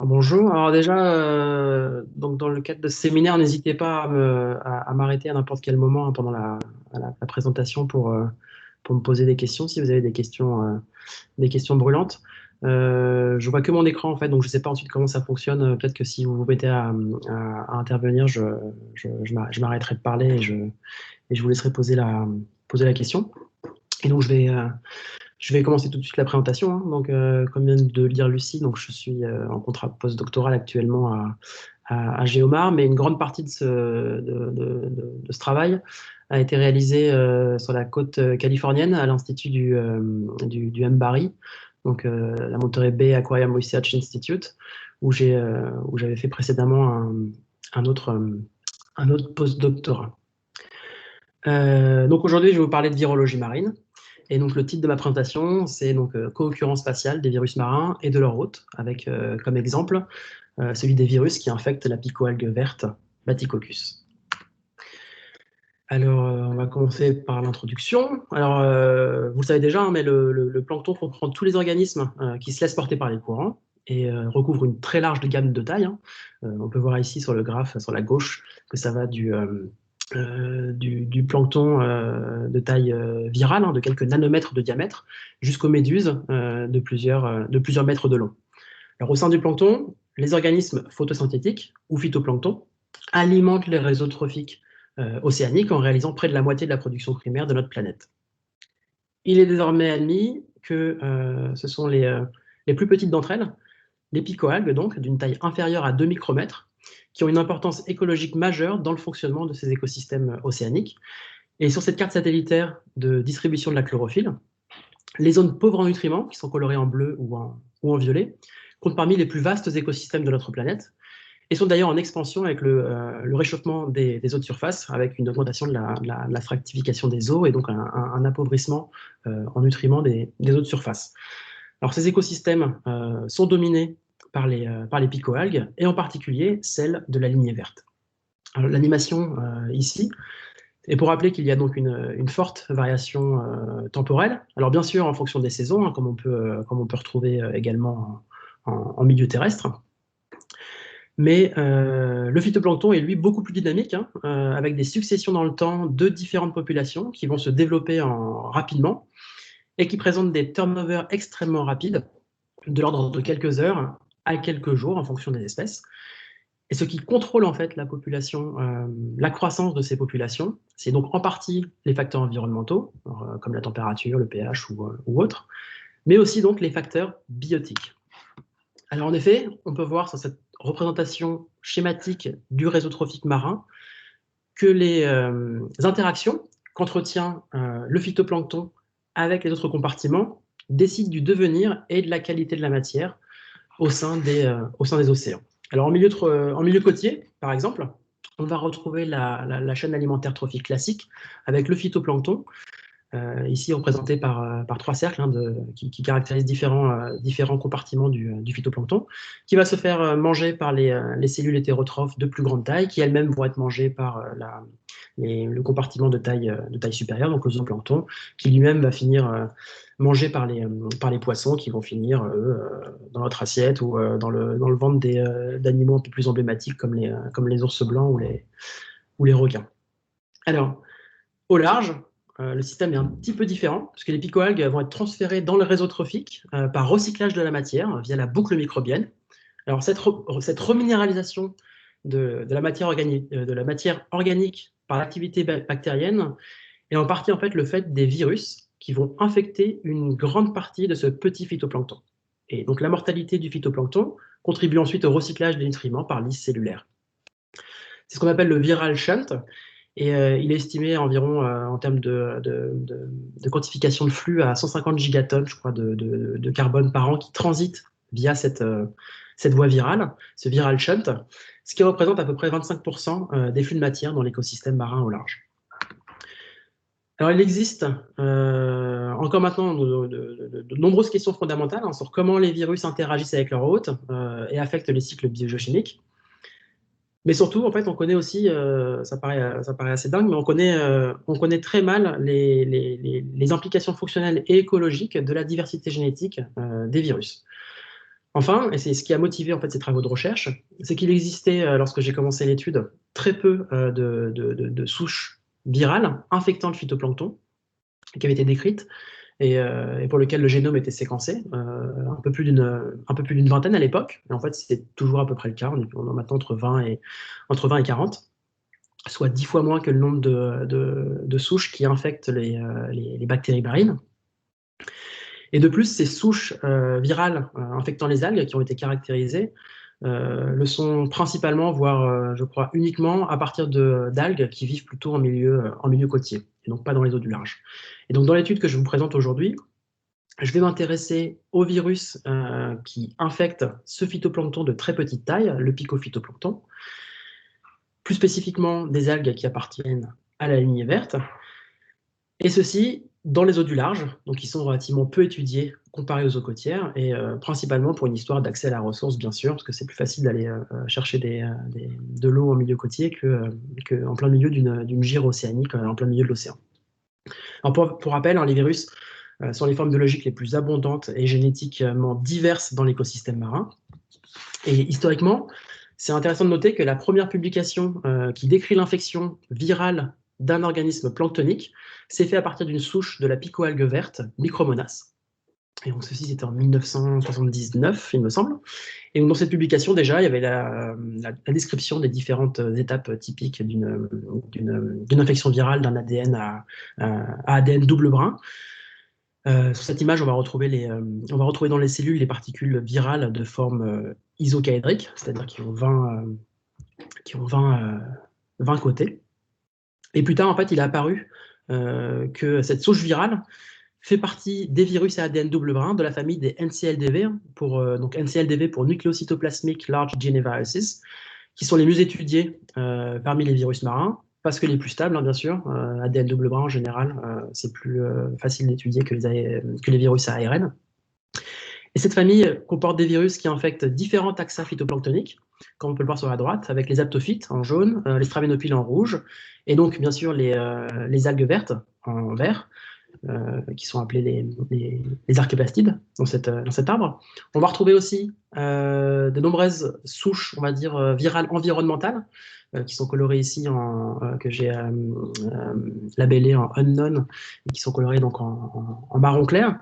Bonjour. Alors déjà, donc dans le cadre de ce séminaire, n'hésitez pas à m'arrêter à n'importe quel moment, hein, pendant la présentation pour me poser des questions si vous avez des questions brûlantes. Je vois que mon écran en fait, donc je ne sais pas ensuite comment ça fonctionne. Peut-être que si vous vous mettez à intervenir, je m'arrêterai de parler et je vous laisserai poser la question. Et donc je vais commencer tout de suite la présentation, hein. Donc, comme vient de le dire Lucie, donc je suis en contrat postdoctoral actuellement à Géomar, mais une grande partie de ce travail a été réalisée sur la côte californienne à l'Institut du MBARI, donc la Monterey Bay Aquarium Research Institute, où j'avais fait précédemment un autre, euh, un autre postdoctorat. Donc aujourd'hui, je vais vous parler de virologie marine. Et donc le titre de ma présentation, c'est donc co-occurrence spatiale des virus marins et de leur hôte, avec comme exemple celui des virus qui infectent la picoalgue verte Batycoccus. Alors, on va commencer par l'introduction. Alors, vous le savez déjà, hein, mais le plancton comprend tous les organismes qui se laissent porter par les courants et recouvre une très large gamme de tailles, hein. On peut voir ici sur le graphe, sur la gauche, que ça va du plancton de taille virale, hein, de quelques nanomètres de diamètre, jusqu'aux méduses de plusieurs mètres de long. Alors, au sein du plancton, les organismes photosynthétiques ou phytoplancton alimentent les réseaux trophiques océaniques en réalisant près de la moitié de la production primaire de notre planète. Il est désormais admis que ce sont les plus petites d'entre elles, les picoalgues, donc d'une taille inférieure à 2 micromètres, qui ont une importance écologique majeure dans le fonctionnement de ces écosystèmes océaniques. Et sur cette carte satellitaire de distribution de la chlorophylle, les zones pauvres en nutriments, qui sont colorées en bleu ou en violet, comptent parmi les plus vastes écosystèmes de notre planète et sont d'ailleurs en expansion avec le réchauffement des eaux de surface, avec une augmentation de la fractification des eaux et donc un appauvrissement en nutriments des eaux de surface. Alors ces écosystèmes sont dominés par les picoalgues et en particulier celles de la lignée verte. L'animation ici est pour rappeler qu'il y a donc une forte variation temporelle. Alors bien sûr en fonction des saisons, hein, comme on peut retrouver également en milieu terrestre. Mais le phytoplancton est lui beaucoup plus dynamique, hein, avec des successions dans le temps de différentes populations qui vont se développer rapidement et qui présentent des turnovers extrêmement rapides, de l'ordre de quelques heures à quelques jours en fonction des espèces. Et ce qui contrôle en fait la croissance de ces populations, c'est donc en partie les facteurs environnementaux, alors, comme la température, le pH ou autres, mais aussi donc les facteurs biotiques. Alors en effet, on peut voir sur cette représentation schématique du réseau trophique marin que les interactions qu'entretient le phytoplancton avec les autres compartiments décident du devenir et de la qualité de la matière au sein des océans. Alors en milieu côtier, par exemple, on va retrouver la chaîne alimentaire trophique classique avec le phytoplancton, ici représenté par trois cercles, hein, qui caractérisent différents compartiments du phytoplancton, qui va se faire manger par les cellules hétérotrophes de plus grande taille, qui elles-mêmes vont être mangées par le compartiment de taille supérieure, donc le zooplancton, qui lui-même va finir mangé par les poissons, qui vont finir dans notre assiette ou dans le ventre d'animaux un peu plus emblématiques comme les ours blancs ou les requins. Alors, au large, le système est un petit peu différent, parce que les picoalgues vont être transférées dans le réseau trophique par recyclage de la matière via la boucle microbienne. Alors cette reminéralisation de la matière organique par l'activité bactérienne est en partie en fait le fait des virus qui vont infecter une grande partie de ce petit phytoplancton. Et donc la mortalité du phytoplancton contribue ensuite au recyclage des nutriments par lisse cellulaire. C'est ce qu'on appelle le viral shunt. Et il est estimé environ, en termes de quantification de flux, à 150 gigatonnes, je crois, de carbone par an qui transite via cette voie virale, ce viral shunt, ce qui représente à peu près 25% des flux de matière dans l'écosystème marin au large. Alors, il existe encore maintenant de nombreuses questions fondamentales, hein, sur comment les virus interagissent avec leur hôte et affectent les cycles biogéochimiques. Mais surtout, en fait, on connaît aussi, ça paraît assez dingue, mais on connaît très mal les implications fonctionnelles et écologiques de la diversité génétique des virus. Enfin, et c'est ce qui a motivé en fait ces travaux de recherche, c'est qu'il existait, lorsque j'ai commencé l'étude, très peu de souches virales infectant le phytoplancton qui avaient été décrites et pour lesquelles le génome était séquencé, un peu plus d'une vingtaine à l'époque. Et en fait, c'est toujours à peu près le cas. On a maintenant entre 20 et 40, soit 10 fois moins que le nombre de souches qui infectent les bactéries marines. Et de plus, ces souches virales infectant les algues qui ont été caractérisées le sont principalement, voire je crois uniquement, à partir d'algues qui vivent plutôt en milieu côtier, et donc pas dans les eaux du large. Et donc dans l'étude que je vous présente aujourd'hui, je vais m'intéresser au virus qui infecte ce phytoplancton de très petite taille, le picophytoplancton, plus spécifiquement des algues qui appartiennent à la lignée verte, et ceci dans les eaux du large, donc qui sont relativement peu étudiées comparées aux eaux côtières, et principalement pour une histoire d'accès à la ressource, bien sûr, parce que c'est plus facile d'aller chercher de l'eau en milieu côtier qu'en plein milieu d'une gyre océanique, en plein milieu de l'océan. Alors pour rappel, hein, les virus sont les formes biologiques les plus abondantes et génétiquement diverses dans l'écosystème marin. Et historiquement, c'est intéressant de noter que la première publication qui décrit l'infection virale d'un organisme planctonique s'est fait à partir d'une souche de la picoalgue verte, Micromonas. Et donc ceci, c'était en 1979, il me semble. Et donc, dans cette publication, déjà, il y avait la description des différentes étapes typiques d'une infection virale d'un ADN à ADN double brin. Sur cette image, on va retrouver dans les cellules les particules virales de forme isocaédrique, c'est-à-dire qui ont 20 côtés. Et plus tard, en fait, il est apparu que cette souche virale fait partie des virus à ADN double brin de la famille des NCLDV, donc NCLDV pour Nucleocytoplasmic Large DNA Viruses, qui sont les mieux étudiés parmi les virus marins, parce que les plus stables, hein, bien sûr. ADN double brin, en général, c'est plus facile d'étudier que les virus à ARN. Et cette famille comporte des virus qui infectent différents taxa phytoplanctoniques, comme on peut le voir sur la droite, avec les aptophytes en jaune, les stravénopiles en rouge, et donc, bien sûr, les algues vertes en vert, qui sont appelés les archébastides dans cet arbre. On va retrouver aussi de nombreuses souches, on va dire, virales environnementales, qui sont colorées ici, que j'ai labellées en unknown, et qui sont colorées donc en marron clair,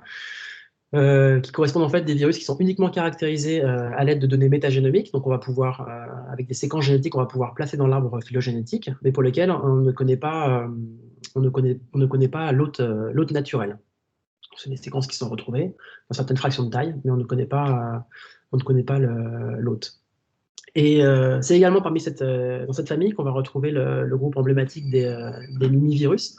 qui correspondent en fait des virus qui sont uniquement caractérisés à l'aide de données métagénomiques. Donc on va pouvoir, avec des séquences génétiques, on va pouvoir placer dans l'arbre phylogénétique, mais pour lesquelles on ne connaît pas l'hôte naturel. C'est des séquences qui sont retrouvées dans certaines fractions de taille, mais on ne connaît pas l'hôte. Et c'est également dans cette famille qu'on va retrouver le groupe emblématique des mini-virus,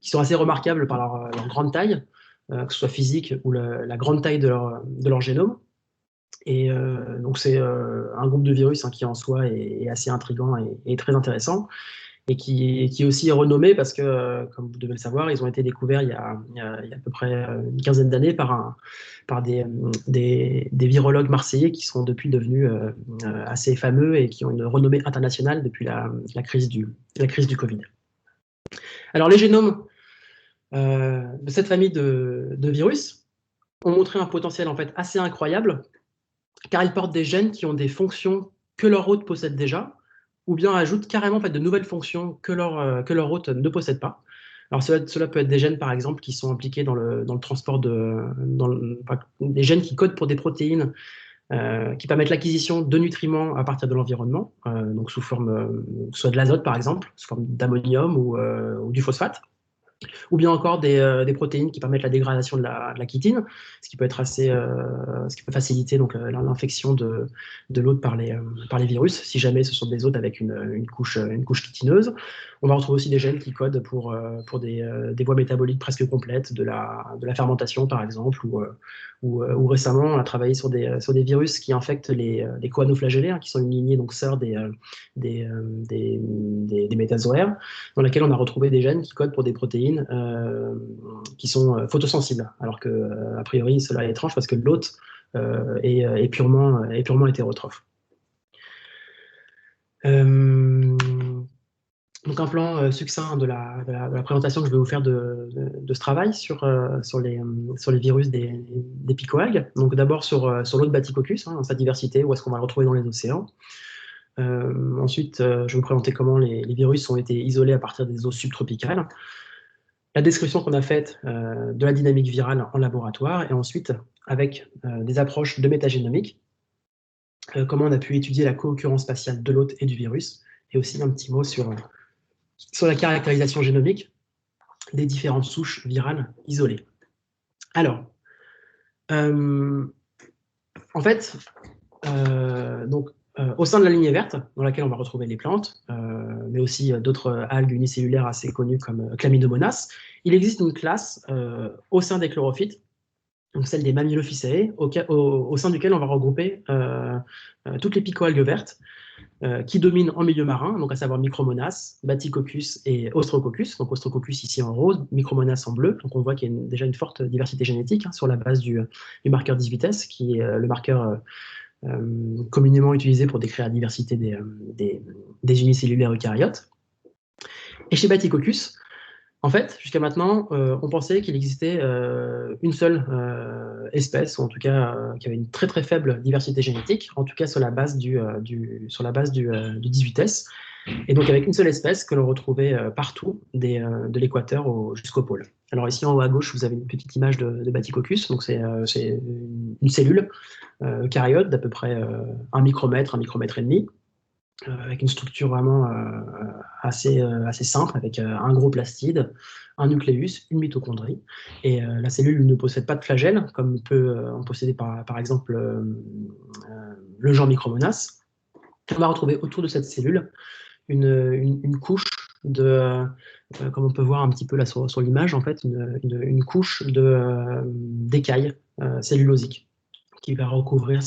qui sont assez remarquables par leur grande taille, que ce soit physique ou la grande taille de leur génome. Et donc c'est un groupe de virus, hein, qui en soi est assez intriguant et très intéressant, et qui est aussi renommé parce que, comme vous devez le savoir, ils ont été découverts il y a à peu près une quinzaine d'années par des virologues marseillais qui sont depuis devenus assez fameux et qui ont une renommée internationale depuis la crise du Covid. Alors les génomes de cette famille de virus ont montré un potentiel en fait assez incroyable, car ils portent des gènes qui ont des fonctions que leur hôte possède déjà, ou bien ajoutent carrément en fait de nouvelles fonctions que leur hôte ne possède pas. Alors cela peut être des gènes par exemple qui sont impliqués dans le transport des gènes qui codent pour des protéines qui permettent l'acquisition de nutriments à partir de l'environnement, donc sous forme soit de l'azote par exemple, sous forme d'ammonium ou du phosphate, ou bien encore des protéines qui permettent la dégradation de la chitine, ce qui peut faciliter donc l'infection de l'hôte par les virus, si jamais ce sont des hôtes avec une couche chitineuse. On va retrouver aussi des gènes qui codent pour des voies métaboliques presque complètes de la fermentation, par exemple, ou récemment, on a travaillé sur des virus qui infectent les choanoflagellés, hein, qui sont une lignée donc sœur des métazoaires, dans laquelle on a retrouvé des gènes qui codent pour des protéines qui sont photosensibles, alors que a priori cela est étrange parce que l'hôte est purement hétérotrophe. Donc un plan succinct de la présentation que je vais vous faire de ce travail sur les virus des picoalgues. Donc d'abord sur l'eau de Bathycoccus, dans sa diversité, où est-ce qu'on va le retrouver dans les océans. Ensuite, je vais vous présenter comment les virus ont été isolés à partir des eaux subtropicales. La description qu'on a faite de la dynamique virale en laboratoire, et ensuite, avec des approches de métagénomique, comment on a pu étudier la co-occurrence spatiale de l'hôte et du virus, et aussi un petit mot sur la caractérisation génomique des différentes souches virales isolées. Alors, en fait, au sein de la lignée verte, dans laquelle on va retrouver les plantes, mais aussi d'autres algues unicellulaires assez connues comme Chlamydomonas, il existe une classe au sein des chlorophytes, donc celle des Mammilophyceae, au sein duquel on va regrouper toutes les picoalgues vertes qui dominent en milieu marin, donc à savoir Micromonas, Bathycoccus et Ostrococcus. Donc Ostrococcus ici en rose, Micromonas en bleu. Donc on voit qu'il y a déjà une forte diversité génétique sur la base du marqueur 10 vitesses, qui est le marqueur communément utilisé pour décrire la diversité des unicellulaires eucaryotes. Et chez Bathycoccus, en fait, jusqu'à maintenant, on pensait qu'il existait une seule espèce, ou en tout cas qui avait une très très faible diversité génétique, en tout cas sur la base du 18S, et donc avec une seule espèce que l'on retrouvait partout de l'équateur jusqu'au pôle. Alors ici en haut à gauche, vous avez une petite image de Bathycoccus, donc c'est une cellule eucaryote d'à peu près 1 micromètre et demi, avec une structure vraiment assez simple, avec un gros plastide, un nucléus, une mitochondrie. Et la cellule ne possède pas de flagelle, comme peut en posséder par exemple le genre Micromonas. On va retrouver autour de cette cellule une couche comme on peut voir un petit peu là sur l'image, en fait, une couche d'écailles cellulosiques qui va recouvrir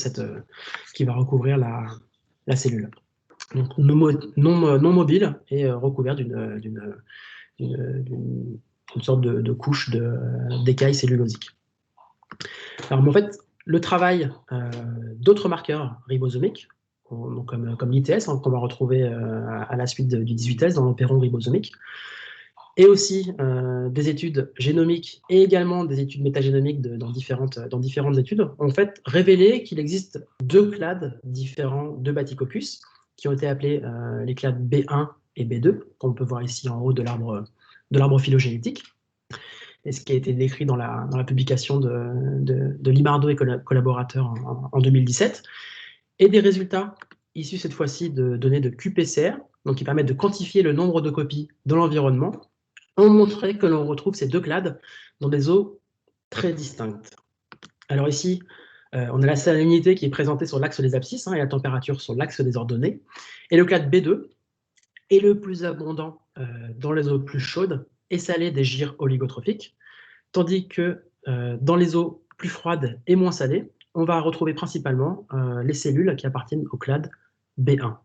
la cellule. Donc non mobile et recouvert d'une sorte de couche d'écailles cellulosiques. Alors en fait, le travail d'autres marqueurs ribosomiques, comme l'ITS, qu'on va retrouver à la suite du 18S dans l'opéron ribosomique, et aussi des études génomiques et également des études métagénomiques dans différentes études, ont en fait révélé qu'il existe 2 clades différents de Bathycoccus, qui ont été appelés les clades B1 et B2, qu'on peut voir ici en haut de l'arbre phylogénétique, et ce qui a été décrit dans la publication de Limardo et collaborateurs en 2017, et des résultats issus cette fois-ci de données de QPCR, donc qui permettent de quantifier le nombre de copies dans l'environnement, ont montré que l'on retrouve ces 2 clades dans des eaux très distinctes. Alors ici, on a la salinité qui est présentée sur l'axe des abscisses et la température sur l'axe des ordonnées. Et le clade B2 est le plus abondant dans les eaux plus chaudes et salées des gyres oligotrophiques, tandis que dans les eaux plus froides et moins salées, on va retrouver principalement les cellules qui appartiennent au clade B1.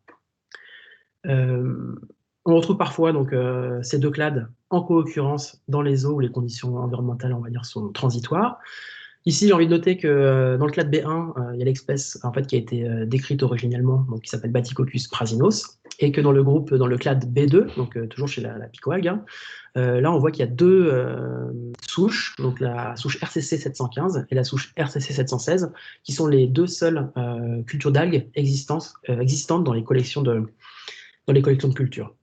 On retrouve parfois donc, ces 2 clades en co-occurrence dans les eaux où les conditions environnementales, on va dire, sont transitoires. Ici, j'ai envie de noter que dans le clade B1, il y a l'espèce en fait, qui a été décrite originellement, donc, qui s'appelle Bathycoccus prasinos, et que dans le clade B2, donc toujours chez la picoalgue, là on voit qu'il y a 2 souches, donc la souche RCC 715 et la souche RCC 716, qui sont les 2 seules cultures d'algues existantes dans les collections de culture.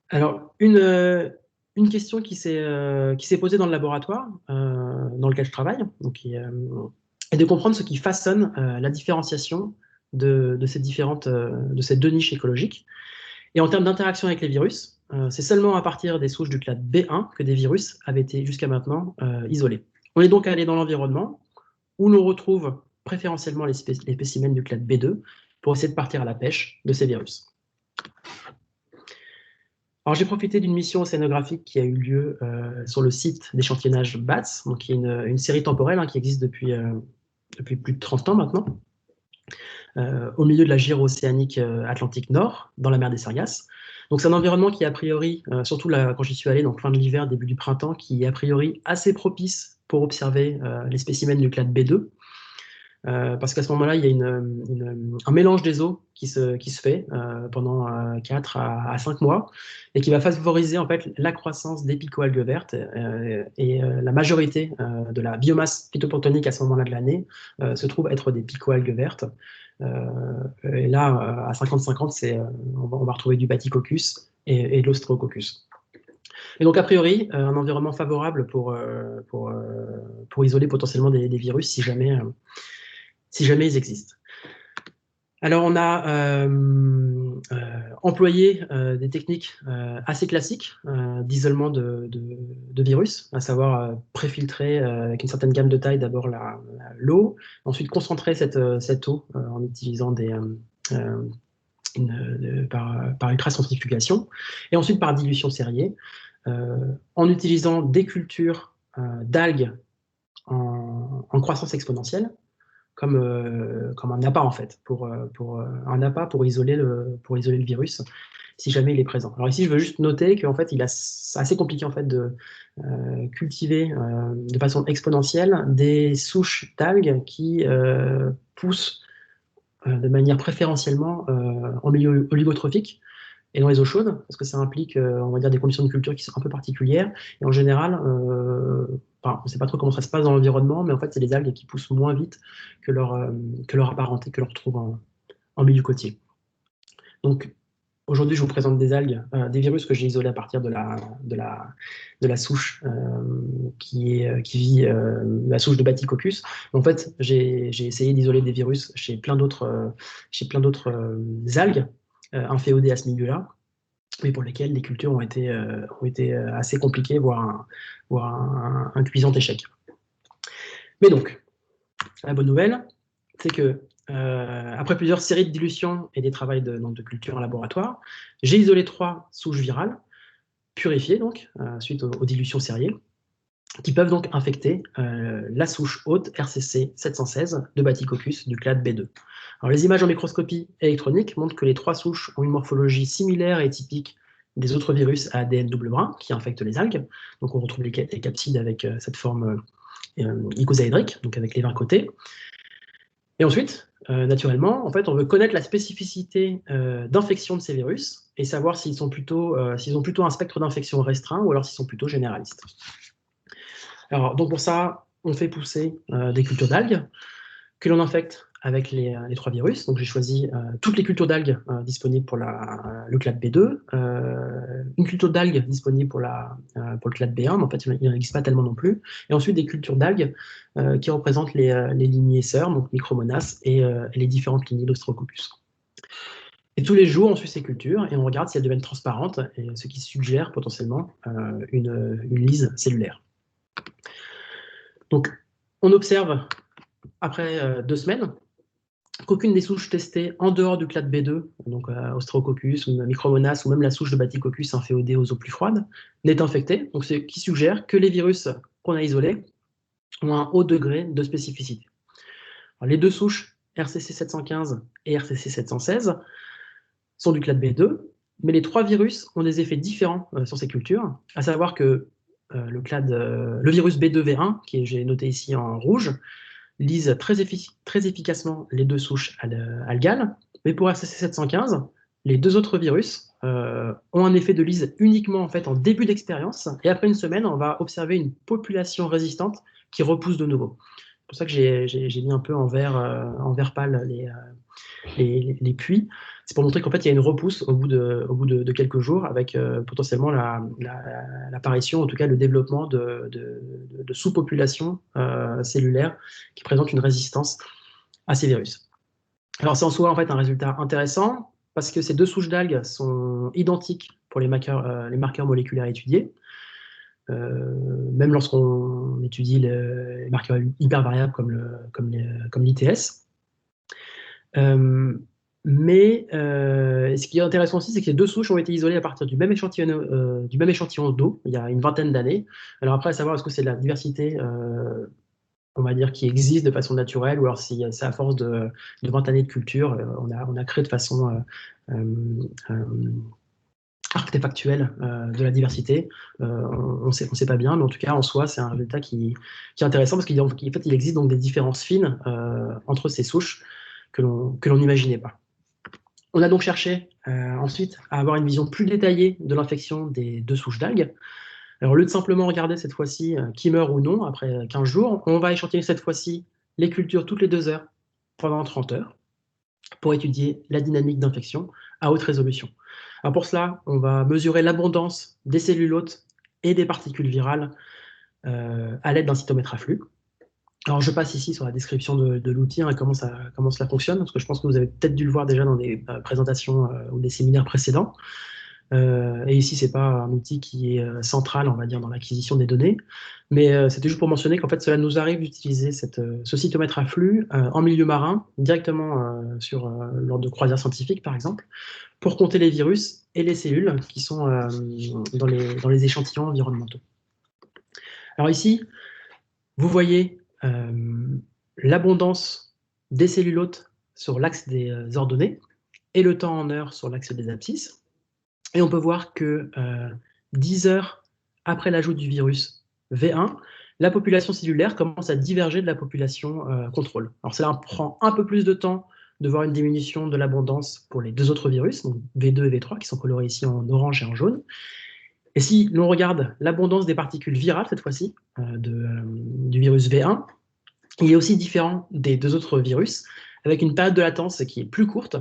Alors, une question qui s'est posée dans le laboratoire dans lequel je travaille, donc, est de comprendre ce qui façonne la différenciation de ces 2 niches écologiques. Et en termes d'interaction avec les virus, c'est seulement à partir des souches du clade B1 que des virus avaient été jusqu'à maintenant isolés. On est donc allé dans l'environnement où l'on retrouve préférentiellement les spécimens du clade B2 pour essayer de partir à la pêche de ces virus. Alors, j'ai profité d'une mission océanographique qui a eu lieu sur le site d'échantillonnage BATS, donc qui est une série temporelle qui existe depuis plus de 30 ans maintenant, au milieu de la gyre océanique Atlantique Nord, dans la mer des Sargasses. Donc c'est un environnement qui, a priori, surtout là, quand j'y suis allé, donc fin de l'hiver, début du printemps, qui est a priori assez propice pour observer les spécimens du clade B2. parce qu'à ce moment-là, il y a un mélange des os qui se fait pendant 4 à 5 mois et qui va favoriser en fait la croissance des picoalgues vertes et la majorité de la biomasse phytoplanctonique à ce moment-là de l'année se trouve être des picoalgues vertes. Et là, à 50-50, on va retrouver du Bathycoccus et de l'Ostrococcus. Et donc, a priori, un environnement favorable pour isoler potentiellement des virus si jamais ils existent. Alors, on a employé des techniques assez classiques d'isolement de virus, à savoir préfiltrer avec une certaine gamme de taille d'abord l'eau, ensuite concentrer cette eau en utilisant par ultracentrifugation, et ensuite par dilution Serrier, en utilisant des cultures d'algues en croissance exponentielle, comme un appât en fait, un appât pour isoler le virus si jamais il est présent. Alors ici, je veux juste noter qu'en fait, c'est assez compliqué en fait de cultiver de façon exponentielle des souches d'algues qui poussent de manière préférentiellement en milieu oligotrophique et dans les eaux chaudes, parce que ça implique, on va dire, des conditions de culture qui sont un peu particulières. Et en général, on ne sait pas trop comment ça se passe dans l'environnement, mais en fait, c'est les algues qui poussent moins vite que leur apparenté, que l'on retrouve en milieu côtier. Donc, aujourd'hui, je vous présente des algues, des virus que j'ai isolés à partir de la souche qui vit la souche de Bathycoccus. En fait, j'ai essayé d'isoler des virus chez plein d'autres algues inféodées à ce milieu-là, mais pour lesquelles les cultures ont été assez compliquées, voire un cuisant échec. Mais donc, la bonne nouvelle, c'est que après plusieurs séries de dilutions et des travaux de culture en laboratoire, j'ai isolé 3 souches virales, purifiées donc, suite aux dilutions Serrier, qui peuvent donc infecter la souche hôte RCC 716 de Bathycoccus du clade B2. Alors, les images en microscopie électronique montrent que les 3 souches ont une morphologie similaire et typique des autres virus à ADN double brun qui infectent les algues. Donc on retrouve les capsides avec cette forme icosaédrique, donc avec les 20 côtés. Et ensuite, naturellement, en fait, on veut connaître la spécificité d'infection de ces virus et savoir s'ils ont plutôt un spectre d'infection restreint ou alors s'ils sont plutôt généralistes. Alors, donc pour ça, on fait pousser des cultures d'algues que l'on infecte avec les 3 virus. Donc j'ai choisi toutes les cultures d'algues disponibles pour le clade B2, une culture d'algues disponible pour le clade B1, mais en fait il n'en existe pas tellement non plus, et ensuite des cultures d'algues qui représentent les lignées sœurs, donc Micromonas et les différentes lignées d'Ostrococcus. Et tous les jours, on suit ces cultures et on regarde si elles deviennent transparentes, et ce qui suggère potentiellement une lyse cellulaire. Donc on observe après 2 semaines qu'aucune des souches testées en dehors du clade B2, donc Ostrococcus ou Micromonas ou même la souche de Bathycoccus inféodée aux eaux plus froides, n'est infectée, donc ce qui suggère que les virus qu'on a isolés ont un haut degré de spécificité. Alors, les 2 souches RCC 715 et RCC 716 sont du clade B2, mais les 3 virus ont des effets différents sur ces cultures, à savoir que le virus B2V1, qui j'ai noté ici en rouge, lise très efficacement les 2 souches algales, mais pour RCC 715, les 2 autres virus ont un effet de lise uniquement en fait en début d'expérience, et après une semaine, on va observer une population résistante qui repousse de nouveau. C'est pour ça que j'ai mis un peu en vert pâle les puits. C'est pour montrer qu'en fait, il y a une repousse au bout de quelques jours, avec potentiellement l'apparition, en tout cas le développement de sous-populations cellulaires qui présentent une résistance à ces virus. Alors c'est en soi en fait un résultat intéressant, parce que ces 2 souches d'algues sont identiques pour les marqueurs moléculaires étudiés, même lorsqu'on étudie les marqueurs hyper variables comme l'ITS. Mais ce qui est intéressant aussi, c'est que les 2 souches ont été isolées à partir du même échantillon d'eau, il y a une vingtaine d'années. Alors après, à savoir, est-ce que c'est de la diversité, on va dire, qui existe de façon naturelle, ou alors si c'est à force de 20 années de culture, on a créé de façon artefactuel de la diversité. On ne sait pas bien, mais en tout cas, en soi, c'est un résultat qui est intéressant parce qu'en fait, il existe donc des différences fines entre ces souches que l'on n'imaginait pas. On a donc cherché ensuite à avoir une vision plus détaillée de l'infection des 2 souches d'algues. Alors, au lieu de simplement regarder cette fois-ci qui meurt ou non après 15 jours, on va échantillonner cette fois-ci les cultures toutes les 2 heures pendant 30 heures pour étudier la dynamique d'infection à haute résolution. Alors pour cela, on va mesurer l'abondance des cellules hôtes et des particules virales à l'aide d'un cytomètre à flux. Alors je passe ici sur la description de l'outil et comment cela fonctionne, parce que je pense que vous avez peut-être dû le voir déjà dans des présentations ou des séminaires précédents. Et ici, ce n'est pas un outil qui est central, on va dire, dans l'acquisition des données, mais c'était juste pour mentionner qu'en fait, cela nous arrive d'utiliser ce cytomètre à flux en milieu marin, directement lors de croisières scientifiques, par exemple, pour compter les virus et les cellules qui sont dans les échantillons environnementaux. Alors ici, vous voyez l'abondance des cellules hôtes sur l'axe des ordonnées et le temps en heure sur l'axe des abscisses. Et on peut voir que 10 heures après l'ajout du virus V1, la population cellulaire commence à diverger de la population contrôle. Alors cela prend un peu plus de temps de voir une diminution de l'abondance pour les 2 autres virus, donc V2 et V3, qui sont colorés ici en orange et en jaune. Et si l'on regarde l'abondance des particules virales, cette fois-ci, du virus V1, il est aussi différent des 2 autres virus, avec une période de latence qui est plus courte,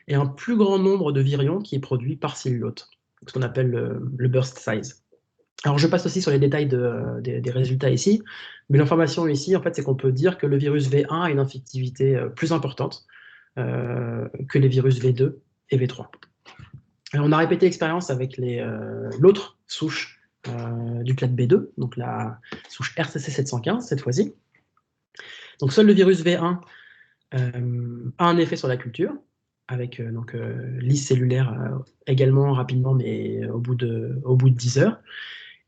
et un plus grand nombre de virions qui est produit par cellule hôte, ce qu'on appelle le burst size. Alors je passe aussi sur les détails des résultats ici, mais l'information ici, en fait, c'est qu'on peut dire que le virus V1 a une infectivité plus importante que les virus V2 et V3. Alors, on a répété l'expérience avec l'autre souche du clade B2, donc la souche RCC 715 cette fois-ci. Donc seul le virus V1 a un effet sur la culture, avec lyse cellulaire également rapidement, mais au bout de 10 heures.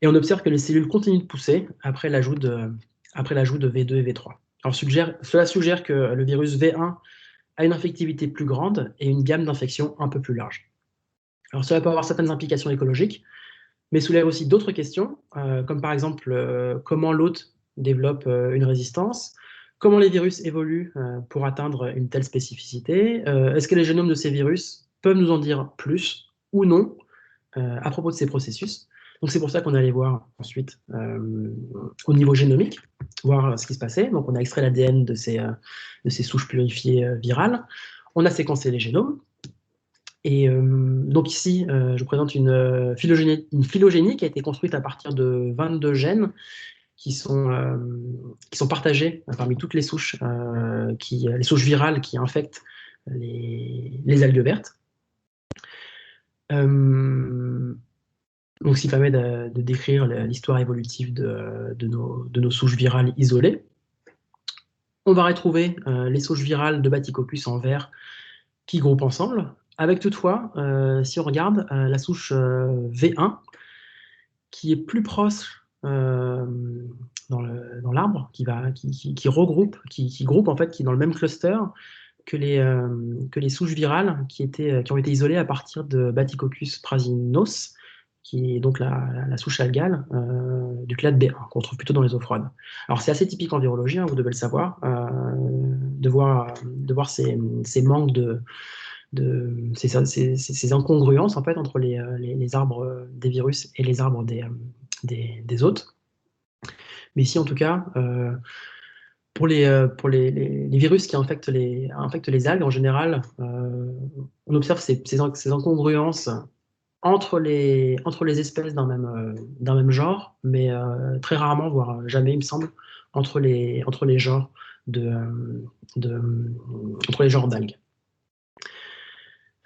Et on observe que les cellules continuent de pousser après l'ajout de V2 et V3. Alors cela suggère que le virus V1 a une infectivité plus grande et une gamme d'infections un peu plus large. Alors cela peut avoir certaines implications écologiques, mais soulève aussi d'autres questions, comme par exemple comment l'hôte développe une résistance, comment les virus évoluent pour atteindre une telle spécificité, est-ce que les génomes de ces virus peuvent nous en dire plus ou non à propos de ces processus. Donc c'est pour ça qu'on allait voir ensuite au niveau génomique, voir ce qui se passait. Donc on a extrait l'ADN de ces souches purifiées virales, on a séquencé les génomes, et donc ici, je vous présente une phylogénie qui a été construite à partir de 22 gènes qui sont partagés parmi toutes les souches, les souches virales qui infectent les algues vertes. Donc, ce qui permet de décrire l'histoire évolutive de nos souches virales isolées. On va retrouver les souches virales de Bathycoccus en vert qui groupent ensemble, avec toutefois, si on regarde, la souche V1, qui est plus proche dans l'arbre, qui regroupe, qui groupe en fait, qui est dans le même cluster que les souches virales qui ont été isolées à partir de Bathycoccus prasinus, qui est donc la souche algale du clade B1, qu'on trouve plutôt dans les eaux froides. Alors c'est assez typique en virologie, hein, vous devez le savoir, de voir ces manques ces incongruences en fait entre les arbres des virus et les arbres des hôtes. Mais ici en tout cas, pour les virus qui infectent les algues en général, on observe ces incongruences entre les espèces d'un même genre, mais très rarement, voire jamais, il me semble, entre les genres entre les genres d'algues.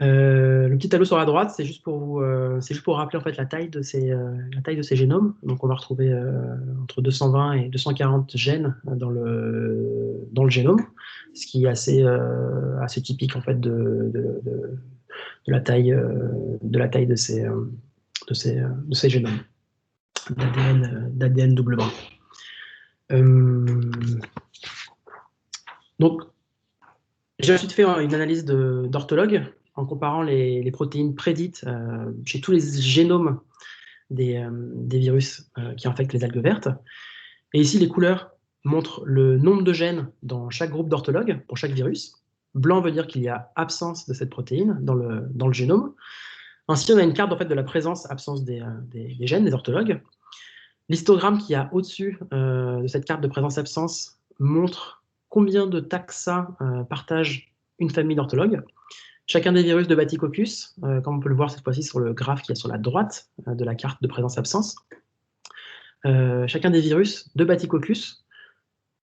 Le petit tableau sur la droite, c'est juste pour rappeler en fait la taille de ces génomes. Donc on va retrouver entre 220 et 240 gènes dans le génome, ce qui est assez typique en fait de la taille de ces génomes d'ADN double bras. Donc j'ai ensuite fait une analyse d'orthologue en comparant les protéines prédites chez tous les génomes des virus qui infectent les algues vertes. Et ici, les couleurs montrent le nombre de gènes dans chaque groupe d'orthologues pour chaque virus. Blanc veut dire qu'il y a absence de cette protéine dans le génome. Ainsi, on a une carte en fait, de la présence-absence des gènes, des orthologues. L'histogramme qui a au-dessus de cette carte de présence-absence montre combien de taxa partagent une famille d'orthologues. Chacun des virus de Bathycoccus, comme on peut le voir cette fois-ci sur le graphe qui est sur la droite de la carte de présence-absence, chacun des virus de Bathycoccus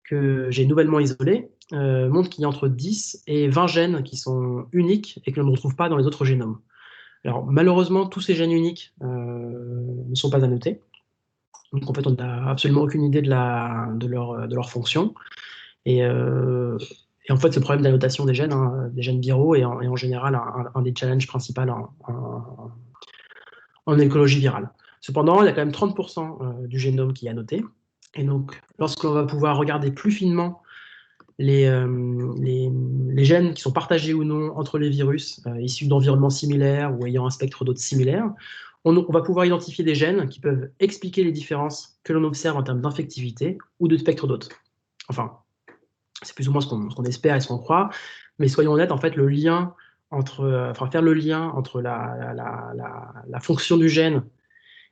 que j'ai nouvellement isolés montre qu'il y a entre 10 et 20 gènes qui sont uniques et que l'on ne retrouve pas dans les autres génomes. Alors malheureusement, tous ces gènes uniques ne sont pas annotés. Donc en fait, on n'a absolument aucune idée de leur fonction. Et en fait, ce problème d'annotation des gènes viraux est en général un des challenges principaux en écologie virale. Cependant, il y a quand même 30% du génome qui est annoté. Et donc, lorsque l'on va pouvoir regarder plus finement les gènes qui sont partagés ou non entre les virus issus d'environnements similaires ou ayant un spectre d'hôtes similaire, on va pouvoir identifier des gènes qui peuvent expliquer les différences que l'on observe en termes d'infectivité ou de spectre d'hôtes. Enfin, c'est plus ou moins ce qu'on espère et ce qu'on croit, mais soyons honnêtes, en fait, faire le lien entre la fonction du gène